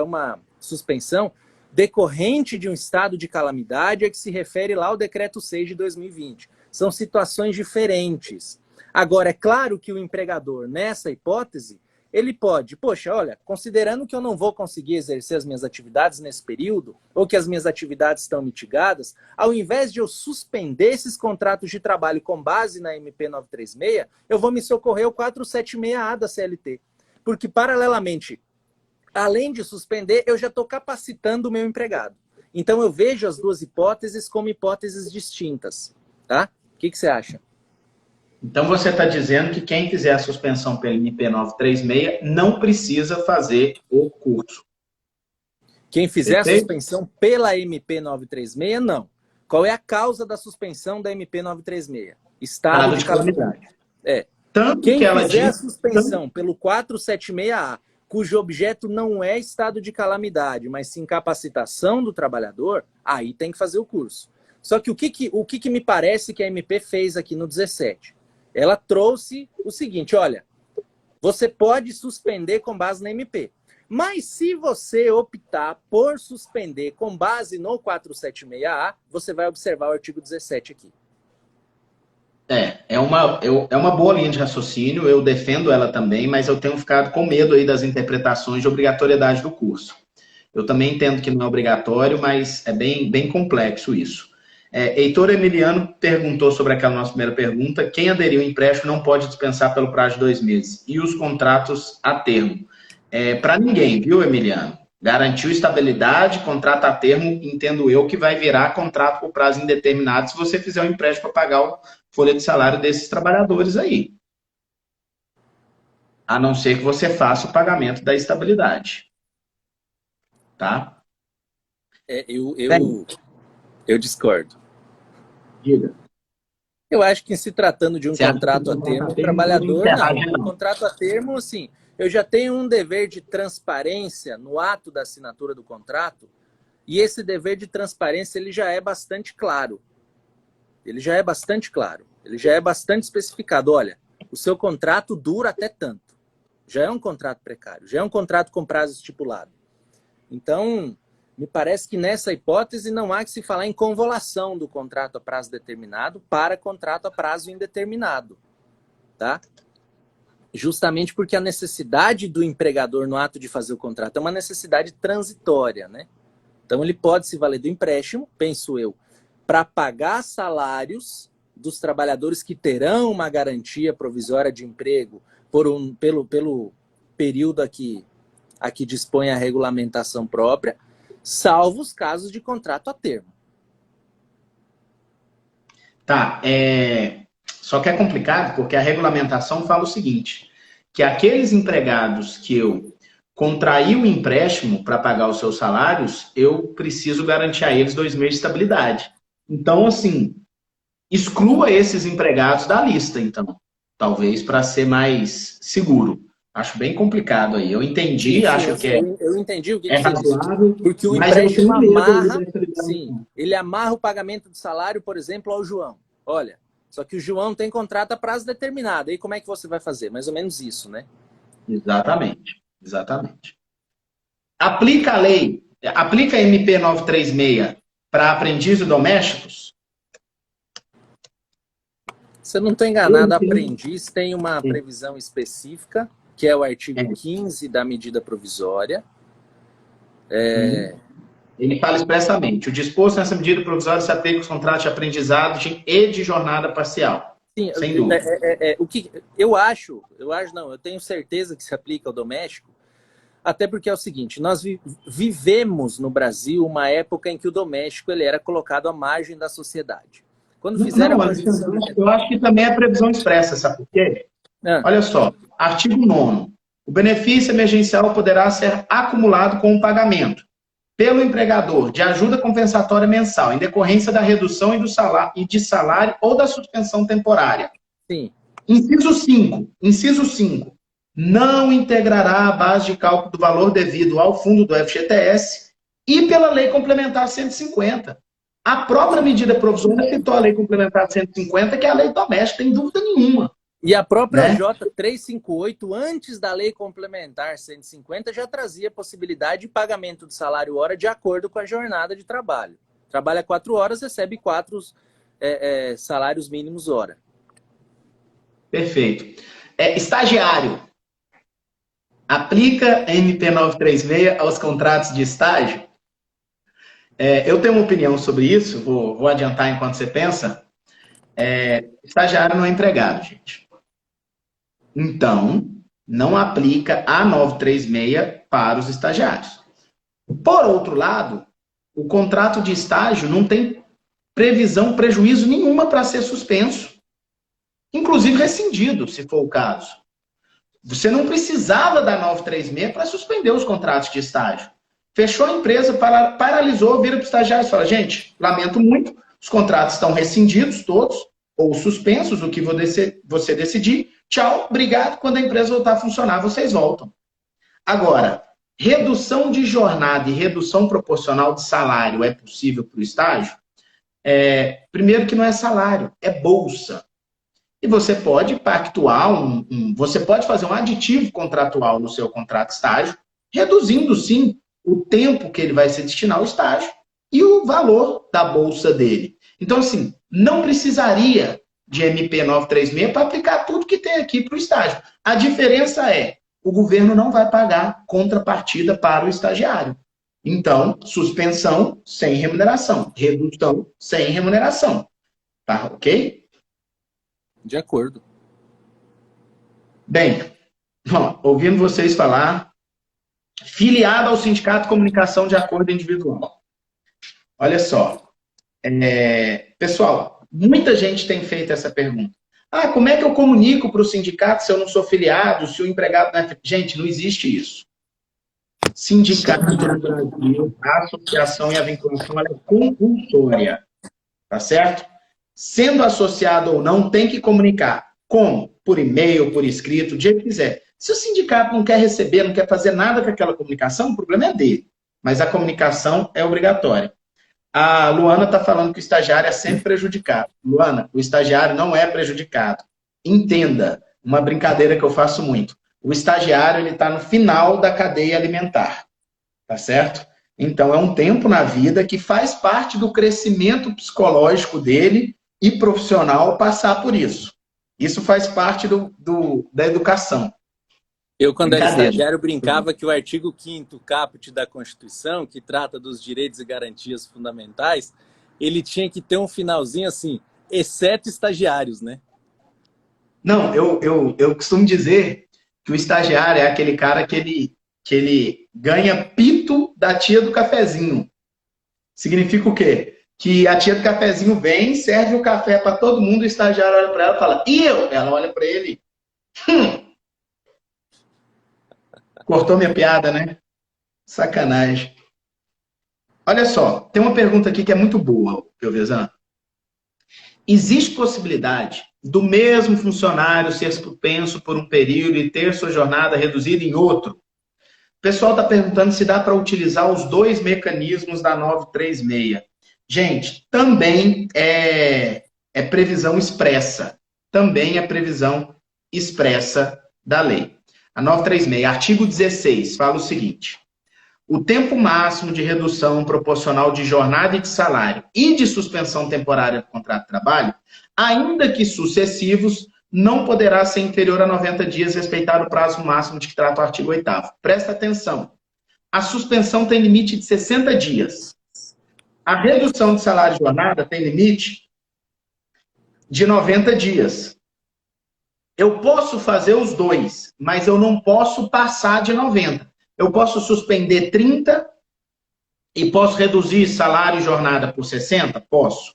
uma suspensão decorrente de um estado de calamidade a que se refere lá o Decreto 6 de 2020. São situações diferentes. Agora, é claro que o empregador, nessa hipótese, ele pode, poxa, olha, considerando que eu não vou conseguir exercer as minhas atividades nesse período, ou que as minhas atividades estão mitigadas, ao invés de eu suspender esses contratos de trabalho com base na MP 936, eu vou me socorrer ao 476A da CLT. Porque, paralelamente, além de suspender, eu já estou capacitando o meu empregado. Então, eu vejo as duas hipóteses como hipóteses distintas. Tá? O que você acha? Então, você está dizendo que quem fizer a suspensão pela MP 936 não precisa fazer o curso. Quem fizer a suspensão pela MP 936, não. Qual é a causa da suspensão da MP 936? Estado de calamidade. Tanto quem que ela fizer diz... a suspensão pelo 476A, cujo objeto não é estado de calamidade, mas sim capacitação do trabalhador, aí tem que fazer o curso. Só que o que me parece que a MP fez aqui no 17? Ela trouxe o seguinte, olha, você pode suspender com base na MP. Mas se você optar por suspender com base no 476A, você vai observar o artigo 17 aqui. É uma boa linha de raciocínio, eu defendo ela também, mas eu tenho ficado com medo aí das interpretações de obrigatoriedade do curso. Eu também entendo que não é obrigatório, mas é bem complexo isso. Heitor Emiliano perguntou sobre aquela nossa primeira pergunta, quem aderiu ao empréstimo não pode dispensar pelo prazo de 2 meses. E os contratos a termo? Para ninguém, viu, Emiliano? Garantiu estabilidade, contrato a termo, entendo eu, que vai virar contrato por prazo indeterminado se você fizer um empréstimo para pagar o folha de salário desses trabalhadores aí. A não ser que você faça o pagamento da estabilidade. Tá? Eu discordo. Diga. Eu acho que, se tratando de um contrato a termo, o trabalhador, não. Contrato a termo, assim, eu já tenho um dever de transparência no ato da assinatura do contrato, e esse dever de transparência ele já é bastante claro. Ele já é bastante claro. Ele já é bastante especificado. Olha, o seu contrato dura até tanto. Já é um contrato precário. Já é um contrato com prazo estipulado. Então, me parece que nessa hipótese não há que se falar em convolução do contrato a prazo determinado para contrato a prazo indeterminado. Tá? Justamente porque a necessidade do empregador no ato de fazer o contrato é uma necessidade transitória, né? Então, ele pode se valer do empréstimo, penso eu, para pagar salários dos trabalhadores que terão uma garantia provisória de emprego pelo período a que dispõe a regulamentação própria, salvo os casos de contrato a termo. Tá, só que é complicado porque a regulamentação fala o seguinte, que aqueles empregados que eu contraí o empréstimo para pagar os seus salários, eu preciso garantir a eles 2 meses de estabilidade. Então, assim, exclua esses empregados da lista, então. Talvez para ser mais seguro. Acho bem complicado aí. Eu entendi, acho que eu entendi o que você razoável, disse. Porque o empréstimo amarra, sim, ele amarra o pagamento de salário, por exemplo, ao João. Olha, só que o João tem contrato a prazo determinado. Aí como é que você vai fazer? Mais ou menos isso, né? Exatamente. Aplica a lei, aplica a MP 936 para aprendizes domésticos? Se eu não estou enganado, aprendiz tem uma previsão específica, que é o artigo 15 da medida provisória. Ele fala expressamente, o disposto nessa medida provisória se aplica aos contratos de aprendizado e de jornada parcial. Sim, sem dúvida. O que eu tenho certeza que se aplica ao doméstico, até porque é o seguinte, nós vivemos no Brasil uma época em que o doméstico ele era colocado à margem da sociedade. Quando fizeram eu acho que também é previsão expressa, sabe por quê? Olha só, artigo 9º. O benefício emergencial poderá ser acumulado com o pagamento pelo empregador de ajuda compensatória mensal em decorrência da redução e de salário ou da suspensão temporária. Sim. Inciso 5. Não integrará a base de cálculo do valor devido ao fundo do FGTS e pela Lei Complementar 150. A própria medida provisória citou a Lei Complementar 150, que é a lei doméstica, sem dúvida nenhuma. E a própria J358, antes da Lei Complementar 150, já trazia a possibilidade de pagamento de salário hora de acordo com a jornada de trabalho. Trabalha 4 horas, recebe 4 salários mínimos hora. Perfeito. Estagiário. Aplica a MP 936 aos contratos de estágio? Eu tenho uma opinião sobre isso, vou adiantar enquanto você pensa. Estagiário não é empregado, gente. Então, não aplica a 936 para os estagiários. Por outro lado, o contrato de estágio não tem prejuízo nenhuma para ser suspenso. Inclusive rescindido, se for o caso. Você não precisava da 936 para suspender os contratos de estágio. Fechou a empresa, paralisou, vira para o estagiário e fala, gente, lamento muito, os contratos estão rescindidos todos, ou suspensos, o que você decidir. Tchau, obrigado. Quando a empresa voltar a funcionar, vocês voltam. Agora, redução de jornada e redução proporcional de salário é possível para o estágio? Primeiro que não é salário, é bolsa. E você pode pactuar, você pode fazer um aditivo contratual no seu contrato de estágio, reduzindo, sim, o tempo que ele vai se destinar ao estágio e o valor da bolsa dele. Então, assim, não precisaria de MP 936 para aplicar tudo que tem aqui para o estágio. A diferença é, o governo não vai pagar contrapartida para o estagiário. Então, suspensão sem remuneração, redução sem remuneração. Tá ok? De acordo. Bem, ouvindo vocês falar, filiado ao Sindicato de Comunicação de Acordo Individual. Olha só, pessoal, muita gente tem feito essa pergunta. Como é que eu comunico para o sindicato se eu não sou filiado, se o empregado não é... Gente, não existe isso. Sindicato no Brasil, a associação e a vinculação é compulsória, tá certo? Sendo associado ou não, tem que comunicar. Como? Por e-mail, por escrito, do jeito que quiser. Se o sindicato não quer receber, não quer fazer nada com aquela comunicação, o problema é dele. Mas a comunicação é obrigatória. A Luana está falando que o estagiário é sempre prejudicado. Luana, o estagiário não é prejudicado. Entenda, uma brincadeira que eu faço muito. O estagiário está no final da cadeia alimentar. Tá certo? Então, é um tempo na vida que faz parte do crescimento psicológico dele e profissional passar por isso. Isso faz parte da educação. Eu, quando era estagiário, brincava que o artigo 5º caput da Constituição, que trata dos direitos e garantias fundamentais, ele tinha que ter um finalzinho assim, exceto estagiários, né? Não, eu costumo dizer que o estagiário é aquele cara que ele ganha pito da tia do cafezinho. Significa o quê? Que a tia do cafezinho vem, serve o café para todo mundo, o estagiário olha para ela e fala, e eu? Ela olha para ele, cortou minha piada, né? Sacanagem. Olha só, tem uma pergunta aqui que é muito boa, Piovesan. Existe possibilidade do mesmo funcionário ser suspenso por um período e ter sua jornada reduzida em outro? O pessoal está perguntando se dá para utilizar os dois mecanismos da 936. Gente, também é previsão expressa. Também é previsão expressa da lei. A 936, artigo 16, fala o seguinte. O tempo máximo de redução proporcional de jornada e de salário e de suspensão temporária do contrato de trabalho, ainda que sucessivos, não poderá ser inferior a 90 dias, respeitado o prazo máximo de que trata o artigo 8º. Presta atenção. A suspensão tem limite de 60 dias. A redução de salário e jornada tem limite de 90 dias. Eu posso fazer os dois, mas eu não posso passar de 90. Eu posso suspender 30 e posso reduzir salário e jornada por 60? Posso.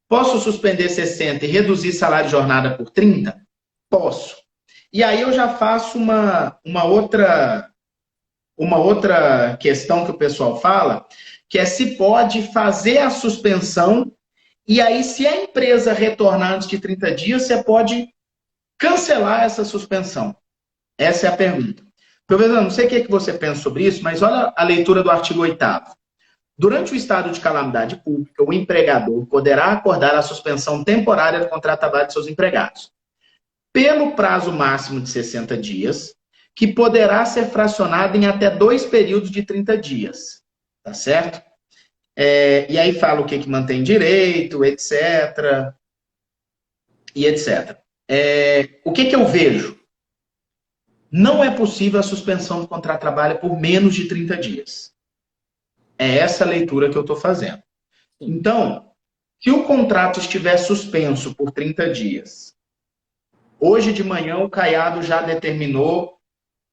Posso suspender 60 e reduzir salário e jornada por 30? Posso. E aí eu já faço uma outra questão que o pessoal fala, que é se pode fazer a suspensão e aí se a empresa retornar antes de 30 dias, você pode cancelar essa suspensão. Essa é a pergunta. Professor, não sei o que você pensa sobre isso, mas olha a leitura do artigo 8º. Durante o estado de calamidade pública, o empregador poderá acordar a suspensão temporária do contrato de trabalho de seus empregados, pelo prazo máximo de 60 dias, que poderá ser fracionado em até 2 períodos de 30 dias. Tá certo? E aí fala o que mantém direito, etc. E etc. O que eu vejo? Não é possível a suspensão do contrato de trabalho por menos de 30 dias. É essa a leitura que eu estou fazendo. Então, se o contrato estiver suspenso por 30 dias, hoje de manhã o Caiado já determinou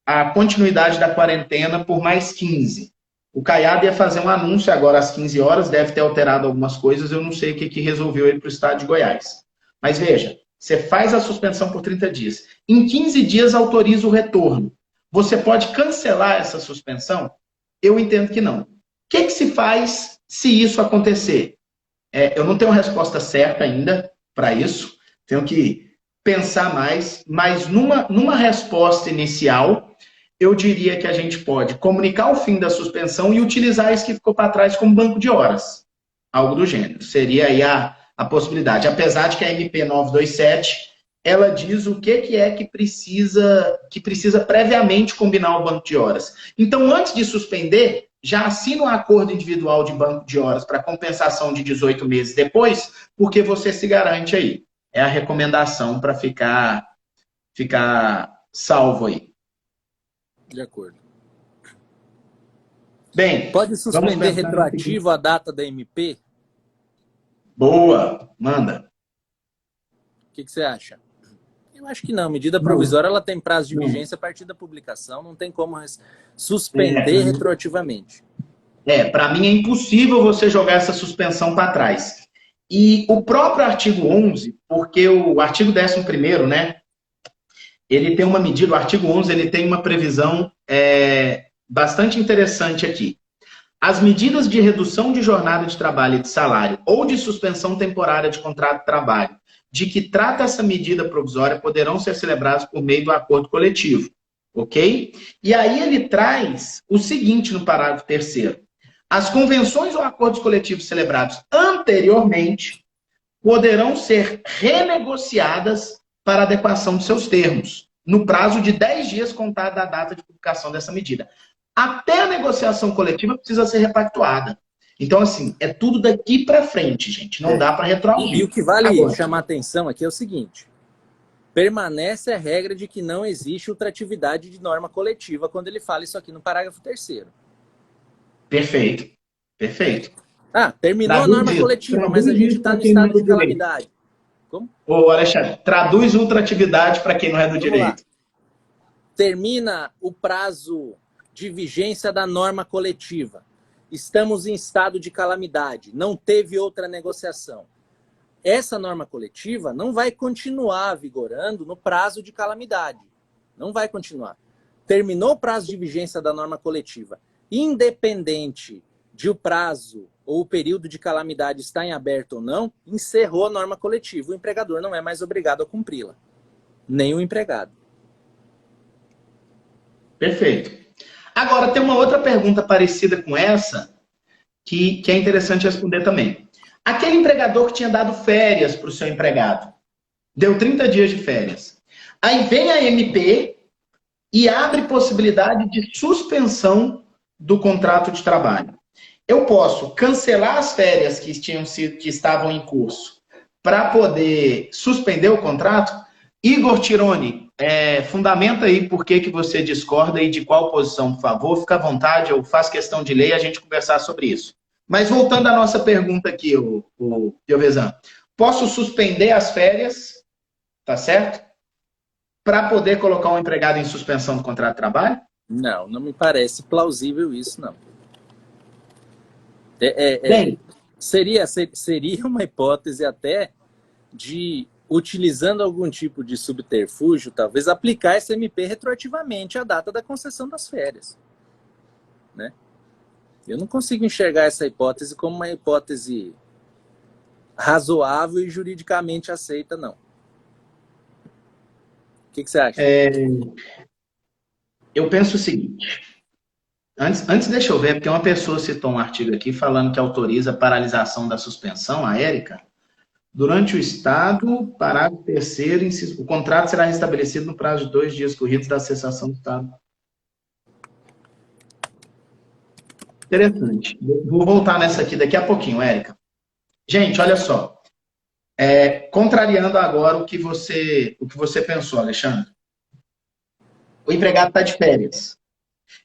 a continuidade da quarentena por mais 15. O Caiado ia fazer um anúncio agora às 15 horas, deve ter alterado algumas coisas, eu não sei o que resolveu ele para o estado de Goiás. Mas veja, você faz a suspensão por 30 dias. Em 15 dias autoriza o retorno. Você pode cancelar essa suspensão? Eu entendo que não. O que se faz se isso acontecer? Eu não tenho uma resposta certa ainda para isso. Tenho que pensar mais. Mas numa resposta inicial, eu diria que a gente pode comunicar o fim da suspensão e utilizar isso que ficou para trás como banco de horas. Algo do gênero. Seria aí a possibilidade. Apesar de que a MP 927, ela diz o que é que precisa previamente combinar o banco de horas. Então, antes de suspender, já assina um acordo individual de banco de horas para compensação de 18 meses depois, porque você se garante aí. É a recomendação para ficar salvo aí. De acordo. Bem, pode suspender retroativo a data da MP? Boa, manda. O que você acha? Eu acho que não. Medida provisória ela tem prazo de vigência a partir da publicação, não tem como suspender retroativamente. Para mim é impossível você jogar essa suspensão para trás. E o próprio artigo 11, porque o artigo 11º, né, ele tem uma medida, o artigo 11, ele tem uma previsão bastante interessante aqui. As medidas de redução de jornada de trabalho e de salário ou de suspensão temporária de contrato de trabalho, de que trata essa medida provisória, poderão ser celebradas por meio do acordo coletivo. Ok? E aí ele traz o seguinte no parágrafo 3º. As convenções ou acordos coletivos celebrados anteriormente poderão ser renegociadas para adequação de seus termos, no prazo de 10 dias contado da data de publicação dessa medida. Até a negociação coletiva precisa ser repactuada. Então, assim, é tudo daqui para frente, gente. Não dá para retroagir. E o que vale chamar atenção aqui é o seguinte. Permanece a regra de que não existe ultratividade de norma coletiva quando ele fala isso aqui no parágrafo 3º. Perfeito. Perfeito. Terminou a norma coletiva, mas a gente está no estado de calamidade. Como? Ô, Alexandre, traduz ultratividade para quem não é do direito. Termina o prazo de vigência da norma coletiva. Estamos em estado de calamidade. Não teve outra negociação. Essa norma coletiva não vai continuar vigorando no prazo de calamidade. Não vai continuar. Terminou o prazo de vigência da norma coletiva. Independente de o prazo ou o período de calamidade estar em aberto ou não, encerrou a norma coletiva. O empregador não é mais obrigado a cumpri-la. Nem o empregado. Perfeito. Agora, tem uma outra pergunta parecida com essa, que é interessante responder também. Aquele empregador que tinha dado férias para o seu empregado, deu 30 dias de férias. Aí vem a MP e abre possibilidade de suspensão do contrato de trabalho. Eu posso cancelar as férias que estavam em curso para poder suspender o contrato? Igor Tironi, fundamenta aí por que você discorda e de qual posição, por favor. Fica à vontade, eu faço questão de ler e a gente conversar sobre isso. Mas voltando à nossa pergunta aqui, o Piovesan, posso suspender as férias, tá certo? Para poder colocar um empregado em suspensão do contrato de trabalho? Não, não me parece plausível isso, não. Seria uma hipótese até de, utilizando algum tipo de subterfúgio, talvez aplicar essa MP retroativamente à data da concessão das férias. Né? Eu não consigo enxergar essa hipótese como uma hipótese razoável e juridicamente aceita, não. O que você acha? Eu penso o seguinte. Antes deixa eu ver, porque uma pessoa citou um artigo aqui falando que autoriza a paralisação da suspensão, a Érica. Durante o Estado, parágrafo 3º, o contrato será restabelecido no prazo de 2 dias corridos da cessação do Estado. Interessante. Vou voltar nessa aqui daqui a pouquinho, Érica. Gente, olha só. Contrariando agora o que você pensou, Alexandre. O empregado está de férias.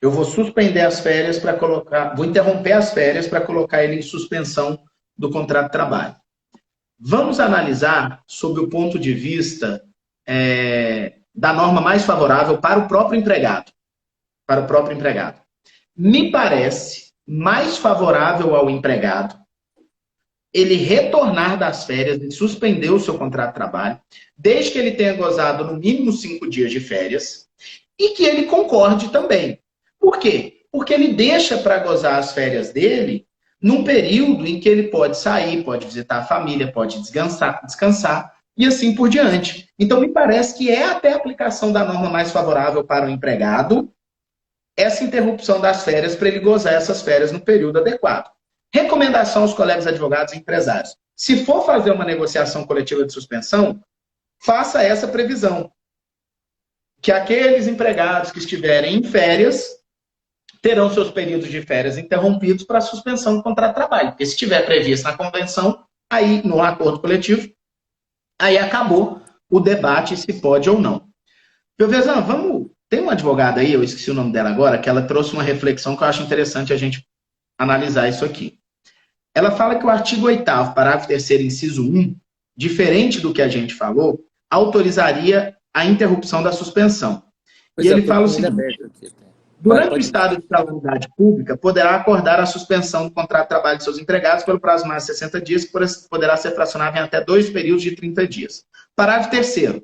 Eu vou suspender as férias para colocar... Vou interromper as férias para colocar ele em suspensão do contrato de trabalho. Vamos analisar sob o ponto de vista da norma mais favorável para o próprio empregado. Para o próprio empregado. Me parece mais favorável ao empregado ele retornar das férias e suspender o seu contrato de trabalho, desde que ele tenha gozado no mínimo 5 dias de férias, e que ele concorde também. Por quê? Porque ele deixa para gozar as férias dele num período em que ele pode sair, pode visitar a família, pode descansar e assim por diante. Então, me parece que é até a aplicação da norma mais favorável para o empregado essa interrupção das férias para ele gozar essas férias no período adequado. Recomendação aos colegas advogados e empresários. Se for fazer uma negociação coletiva de suspensão, faça essa previsão. Que aqueles empregados que estiverem em férias terão seus períodos de férias interrompidos para suspensão do contrato de trabalho. Porque se estiver previsto na convenção, aí no acordo coletivo, aí acabou o debate se pode ou não. Belvezan, vamos... Tem uma advogada aí, eu esqueci o nome dela agora, que ela trouxe uma reflexão que eu acho interessante a gente analisar isso aqui. Ela fala que o artigo 8º, parágrafo 3º, inciso 1, diferente do que a gente falou, autorizaria a interrupção da suspensão. E ele fala o seguinte: durante o estado de calamidade pública, poderá acordar a suspensão do contrato de trabalho de seus empregados pelo prazo máximo de 60 dias, que poderá ser fracionado em até 2 períodos de 30 dias. Parágrafo 3º.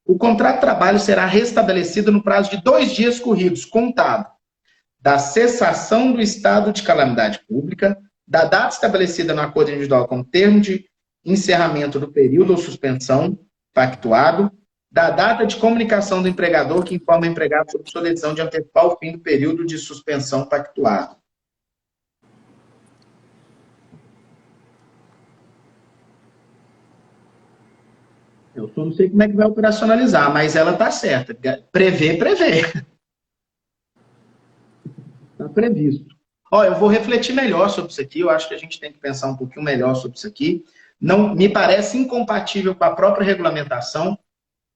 O contrato de trabalho será restabelecido no prazo de 2 dias corridos, contado da cessação do estado de calamidade pública, da data estabelecida no acordo individual como termo de encerramento do período ou suspensão pactuado, da data de comunicação do empregador que informa o empregado sobre sua decisão de antecipar o fim do período de suspensão pactuado. Eu só não sei como é que vai operacionalizar, mas ela está certa. Prever, prever. Está previsto. Ó, eu vou refletir melhor sobre isso aqui. Eu acho que a gente tem que pensar um pouquinho melhor sobre isso aqui. Não, me parece incompatível com a própria regulamentação.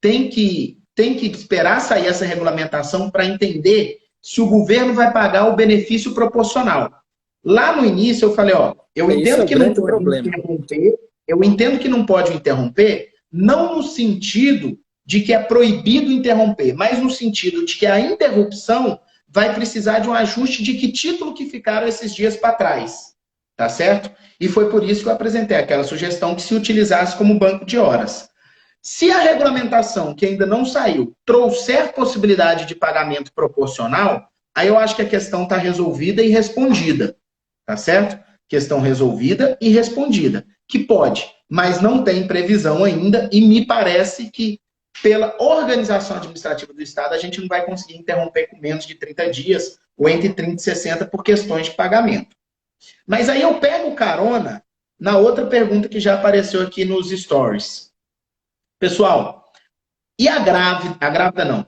Tem que esperar sair essa regulamentação para entender se o governo vai pagar o benefício proporcional. Lá no início eu falei, ó, eu entendo que não pode interromper, eu entendo que não pode interromper, não no sentido de que é proibido interromper, mas no sentido de que a interrupção vai precisar de um ajuste de que título que ficaram esses dias para trás. Tá certo? E foi por isso que eu apresentei aquela sugestão que se utilizasse como banco de horas. Se a regulamentação, que ainda não saiu, trouxer possibilidade de pagamento proporcional, aí eu acho que a questão está resolvida e respondida. Tá certo? Questão resolvida e respondida. Que pode, mas não tem previsão ainda, e me parece que, pela organização administrativa do Estado, a gente não vai conseguir interromper com menos de 30 dias, ou entre 30 e 60 por questões de pagamento. Mas aí eu pego carona na outra pergunta que já apareceu aqui nos stories. Pessoal, e a grávida não,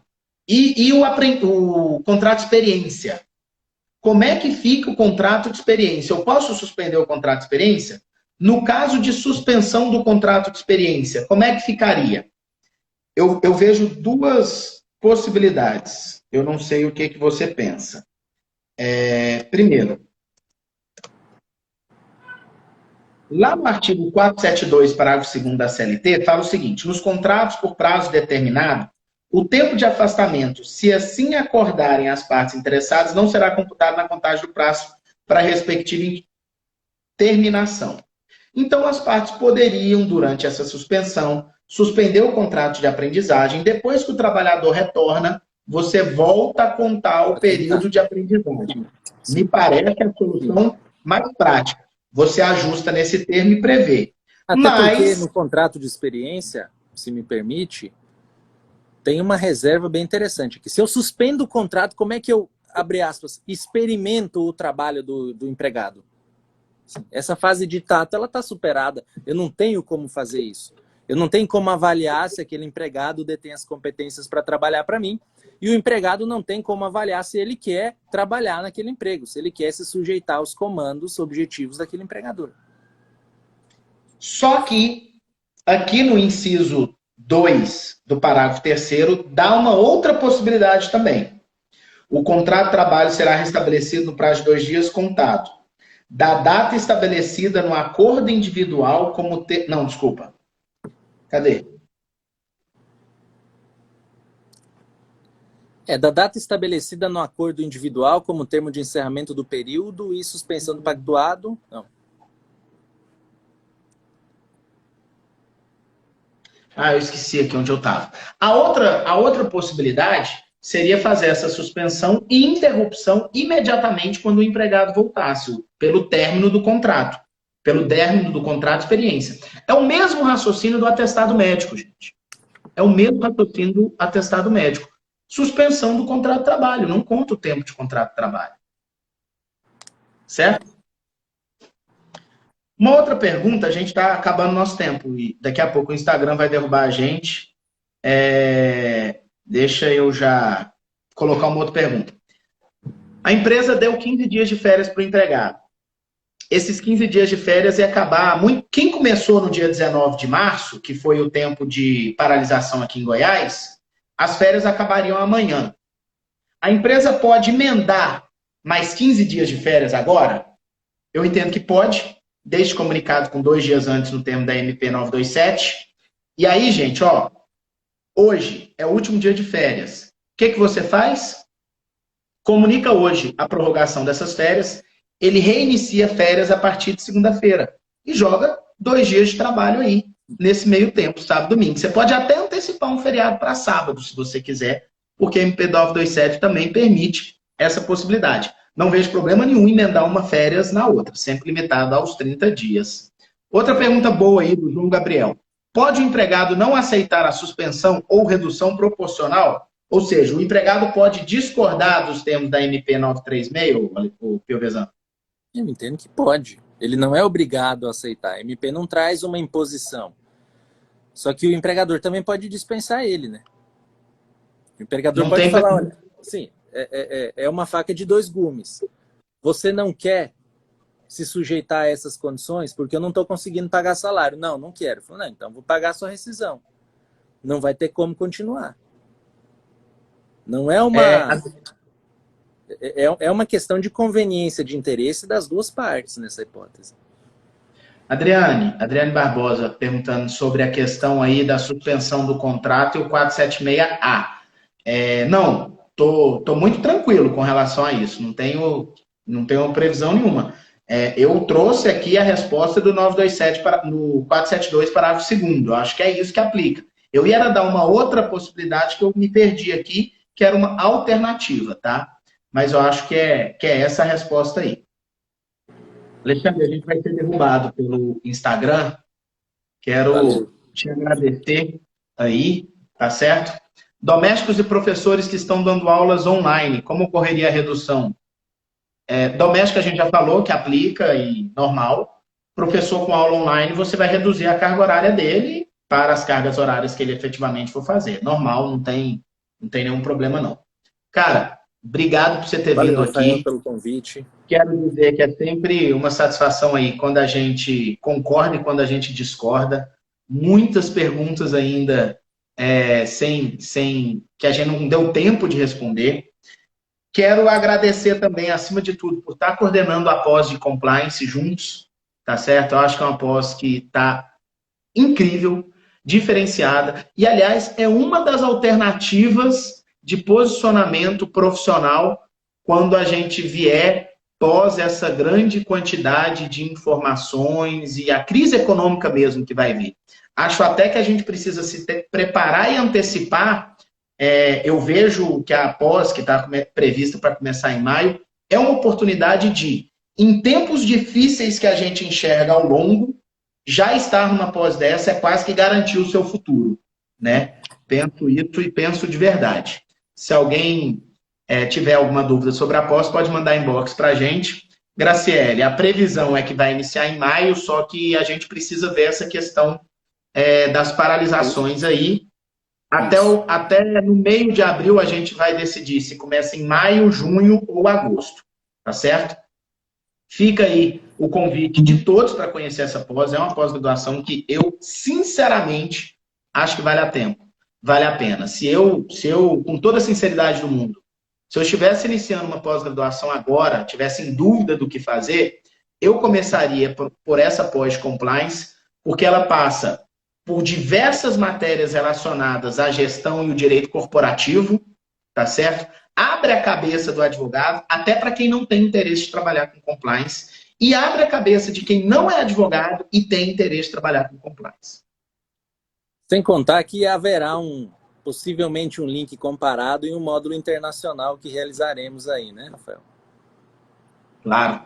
e o contrato de experiência? Como é que fica o contrato de experiência? Eu posso suspender o contrato de experiência? No caso de suspensão do contrato de experiência, como é que ficaria? Eu vejo duas possibilidades. Eu não sei o que você pensa. Primeiro, lá no artigo 472, parágrafo 2º da CLT, fala o seguinte: nos contratos por prazo determinado, o tempo de afastamento, se assim acordarem as partes interessadas, não será computado na contagem do prazo para a respectiva terminação. Então, as partes poderiam, durante essa suspensão, suspender o contrato de aprendizagem. Depois que o trabalhador retorna, você volta a contar o período de aprendizagem. Me parece a solução mais prática. Você ajusta nesse termo e prevê. Até porque no contrato de experiência, se me permite, tem uma reserva bem interessante aqui. Se eu suspendo o contrato, como é que eu, abre aspas, experimento o trabalho do empregado? Essa fase de tato, ela está superada. Eu não tenho como fazer isso. Eu não tenho como avaliar se aquele empregado detém as competências para trabalhar para mim. E o empregado não tem como avaliar se ele quer trabalhar naquele emprego, se ele quer se sujeitar aos comandos objetivos daquele empregador. Só que, aqui no inciso 2 do parágrafo 3º, dá uma outra possibilidade também. O contrato de trabalho será restabelecido no prazo de 2 dias contado da data estabelecida no acordo individual como... Não, desculpa. Cadê? Da data estabelecida no acordo individual como termo de encerramento do período e suspensão do pactuado. Não. Eu esqueci aqui onde eu estava. A outra possibilidade seria fazer essa suspensão e interrupção imediatamente quando o empregado voltasse, pelo término do contrato. Pelo término do contrato de experiência. É o mesmo raciocínio do atestado médico, gente. É o mesmo raciocínio do atestado médico. Suspensão do contrato de trabalho. Não conta o tempo de contrato de trabalho. Certo? Uma outra pergunta, a gente está acabando nosso tempo e daqui a pouco o Instagram vai derrubar a gente. Deixa eu já colocar uma outra pergunta. A empresa deu 15 dias de férias para o empregado. Esses 15 dias de férias ia acabar... Quem começou no dia 19 de março, que foi o tempo de paralisação aqui em Goiás, as férias acabariam amanhã. A empresa pode emendar mais 15 dias de férias agora? Eu entendo que pode, desde comunicado com 2 dias antes no termo da MP 927. E aí, gente, ó, hoje é o último dia de férias. O que você faz? Comunica hoje a prorrogação dessas férias, ele reinicia férias a partir de segunda-feira e joga 2 dias de trabalho aí, nesse meio tempo, sábado e domingo. Você pode até antecipar um feriado para sábado, se você quiser, porque a MP 927 também permite essa possibilidade. Não vejo problema nenhum em emendar uma férias na outra, sempre limitado aos 30 dias. Outra pergunta boa aí do João Gabriel. Pode o empregado não aceitar a suspensão ou redução proporcional? Ou seja, o empregado pode discordar dos termos da MP 936, o Piovesan? Eu entendo que pode. Ele não é obrigado a aceitar. A MP não traz uma imposição. Só que o empregador também pode dispensar ele, né? O empregador pode falar, olha, sim, é uma faca de 2 gumes. Você não quer se sujeitar a essas condições porque eu não estou conseguindo pagar salário. Não, não quero. Falo, não, então vou pagar a sua rescisão. Não vai ter como continuar. Não é uma... É uma questão de conveniência de interesse das duas partes nessa hipótese. Adriane Barbosa perguntando sobre a questão aí da suspensão do contrato e o 476A. Não, tô muito tranquilo com relação a isso, não tenho previsão nenhuma. Eu trouxe aqui a resposta do 927 no 472, parágrafo 2º. Eu acho que é isso que aplica. Eu ia dar uma outra possibilidade que eu me perdi aqui, que era uma alternativa, tá? Mas eu acho que é essa a resposta aí. Alexandre, a gente vai ser derrubado pelo Instagram. Quero te agradecer aí, tá certo? Domésticos e professores que estão dando aulas online, como ocorreria a redução? Doméstico a gente já falou que aplica e normal. Professor com aula online, você vai reduzir a carga horária dele para as cargas horárias que ele efetivamente for fazer. Normal, não tem nenhum problema não. Cara, obrigado por você ter vindo aqui. Rafael, pelo convite. Quero dizer que é sempre uma satisfação aí quando a gente concorda e quando a gente discorda. Muitas perguntas ainda sem que a gente não deu tempo de responder. Quero agradecer também, acima de tudo, por estar coordenando a pós de compliance juntos, tá certo? Eu acho que é uma pós que está incrível, diferenciada, e, aliás, é uma das alternativas de posicionamento profissional quando a gente vier pós essa grande quantidade de informações e a crise econômica mesmo que vai vir. Acho até que a gente precisa se preparar e antecipar. Eu vejo que a pós, que está prevista para começar em maio, é uma oportunidade de, em tempos difíceis que a gente enxerga ao longo, já estar numa pós dessa é quase que garantir o seu futuro, né? Penso isso e penso de verdade. Se alguém tiver alguma dúvida sobre a pós, pode mandar inbox para a gente. Graciele, a previsão é que vai iniciar em maio, só que a gente precisa ver essa questão das paralisações aí. Até no meio de abril a gente vai decidir se começa em maio, junho ou agosto, tá certo? Fica aí o convite de todos para conhecer essa pós. É uma pós-graduação que eu, sinceramente, acho que vale a pena. Se eu, com toda a sinceridade do mundo, se eu estivesse iniciando uma pós-graduação agora, tivesse em dúvida do que fazer, eu começaria por essa pós de compliance, porque ela passa por diversas matérias relacionadas à gestão e o direito corporativo, tá certo? Abre a cabeça do advogado, até para quem não tem interesse de trabalhar com compliance, e abre a cabeça de quem não é advogado e tem interesse de trabalhar com compliance. Sem contar que haverá possivelmente um link comparado e um módulo internacional que realizaremos aí, né, Rafael? Claro.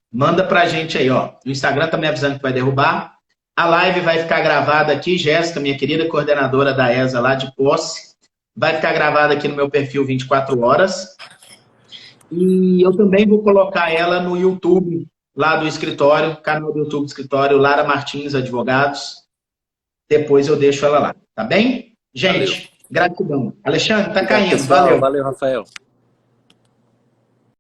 Manda pra gente aí, ó. O Instagram tá me avisando que vai derrubar. A live vai ficar gravada aqui, Jéssica, minha querida coordenadora da ESA lá de posse, vai ficar gravada aqui no meu perfil 24 horas. E eu também vou colocar ela no YouTube lá do escritório, canal do YouTube do escritório, Lara Martins Advogados. Depois eu deixo ela lá, tá bem? Gente, Valeu. gratidão. Alexandre, tá Obrigado, caindo. pessoal. Valeu. Valeu, Rafael.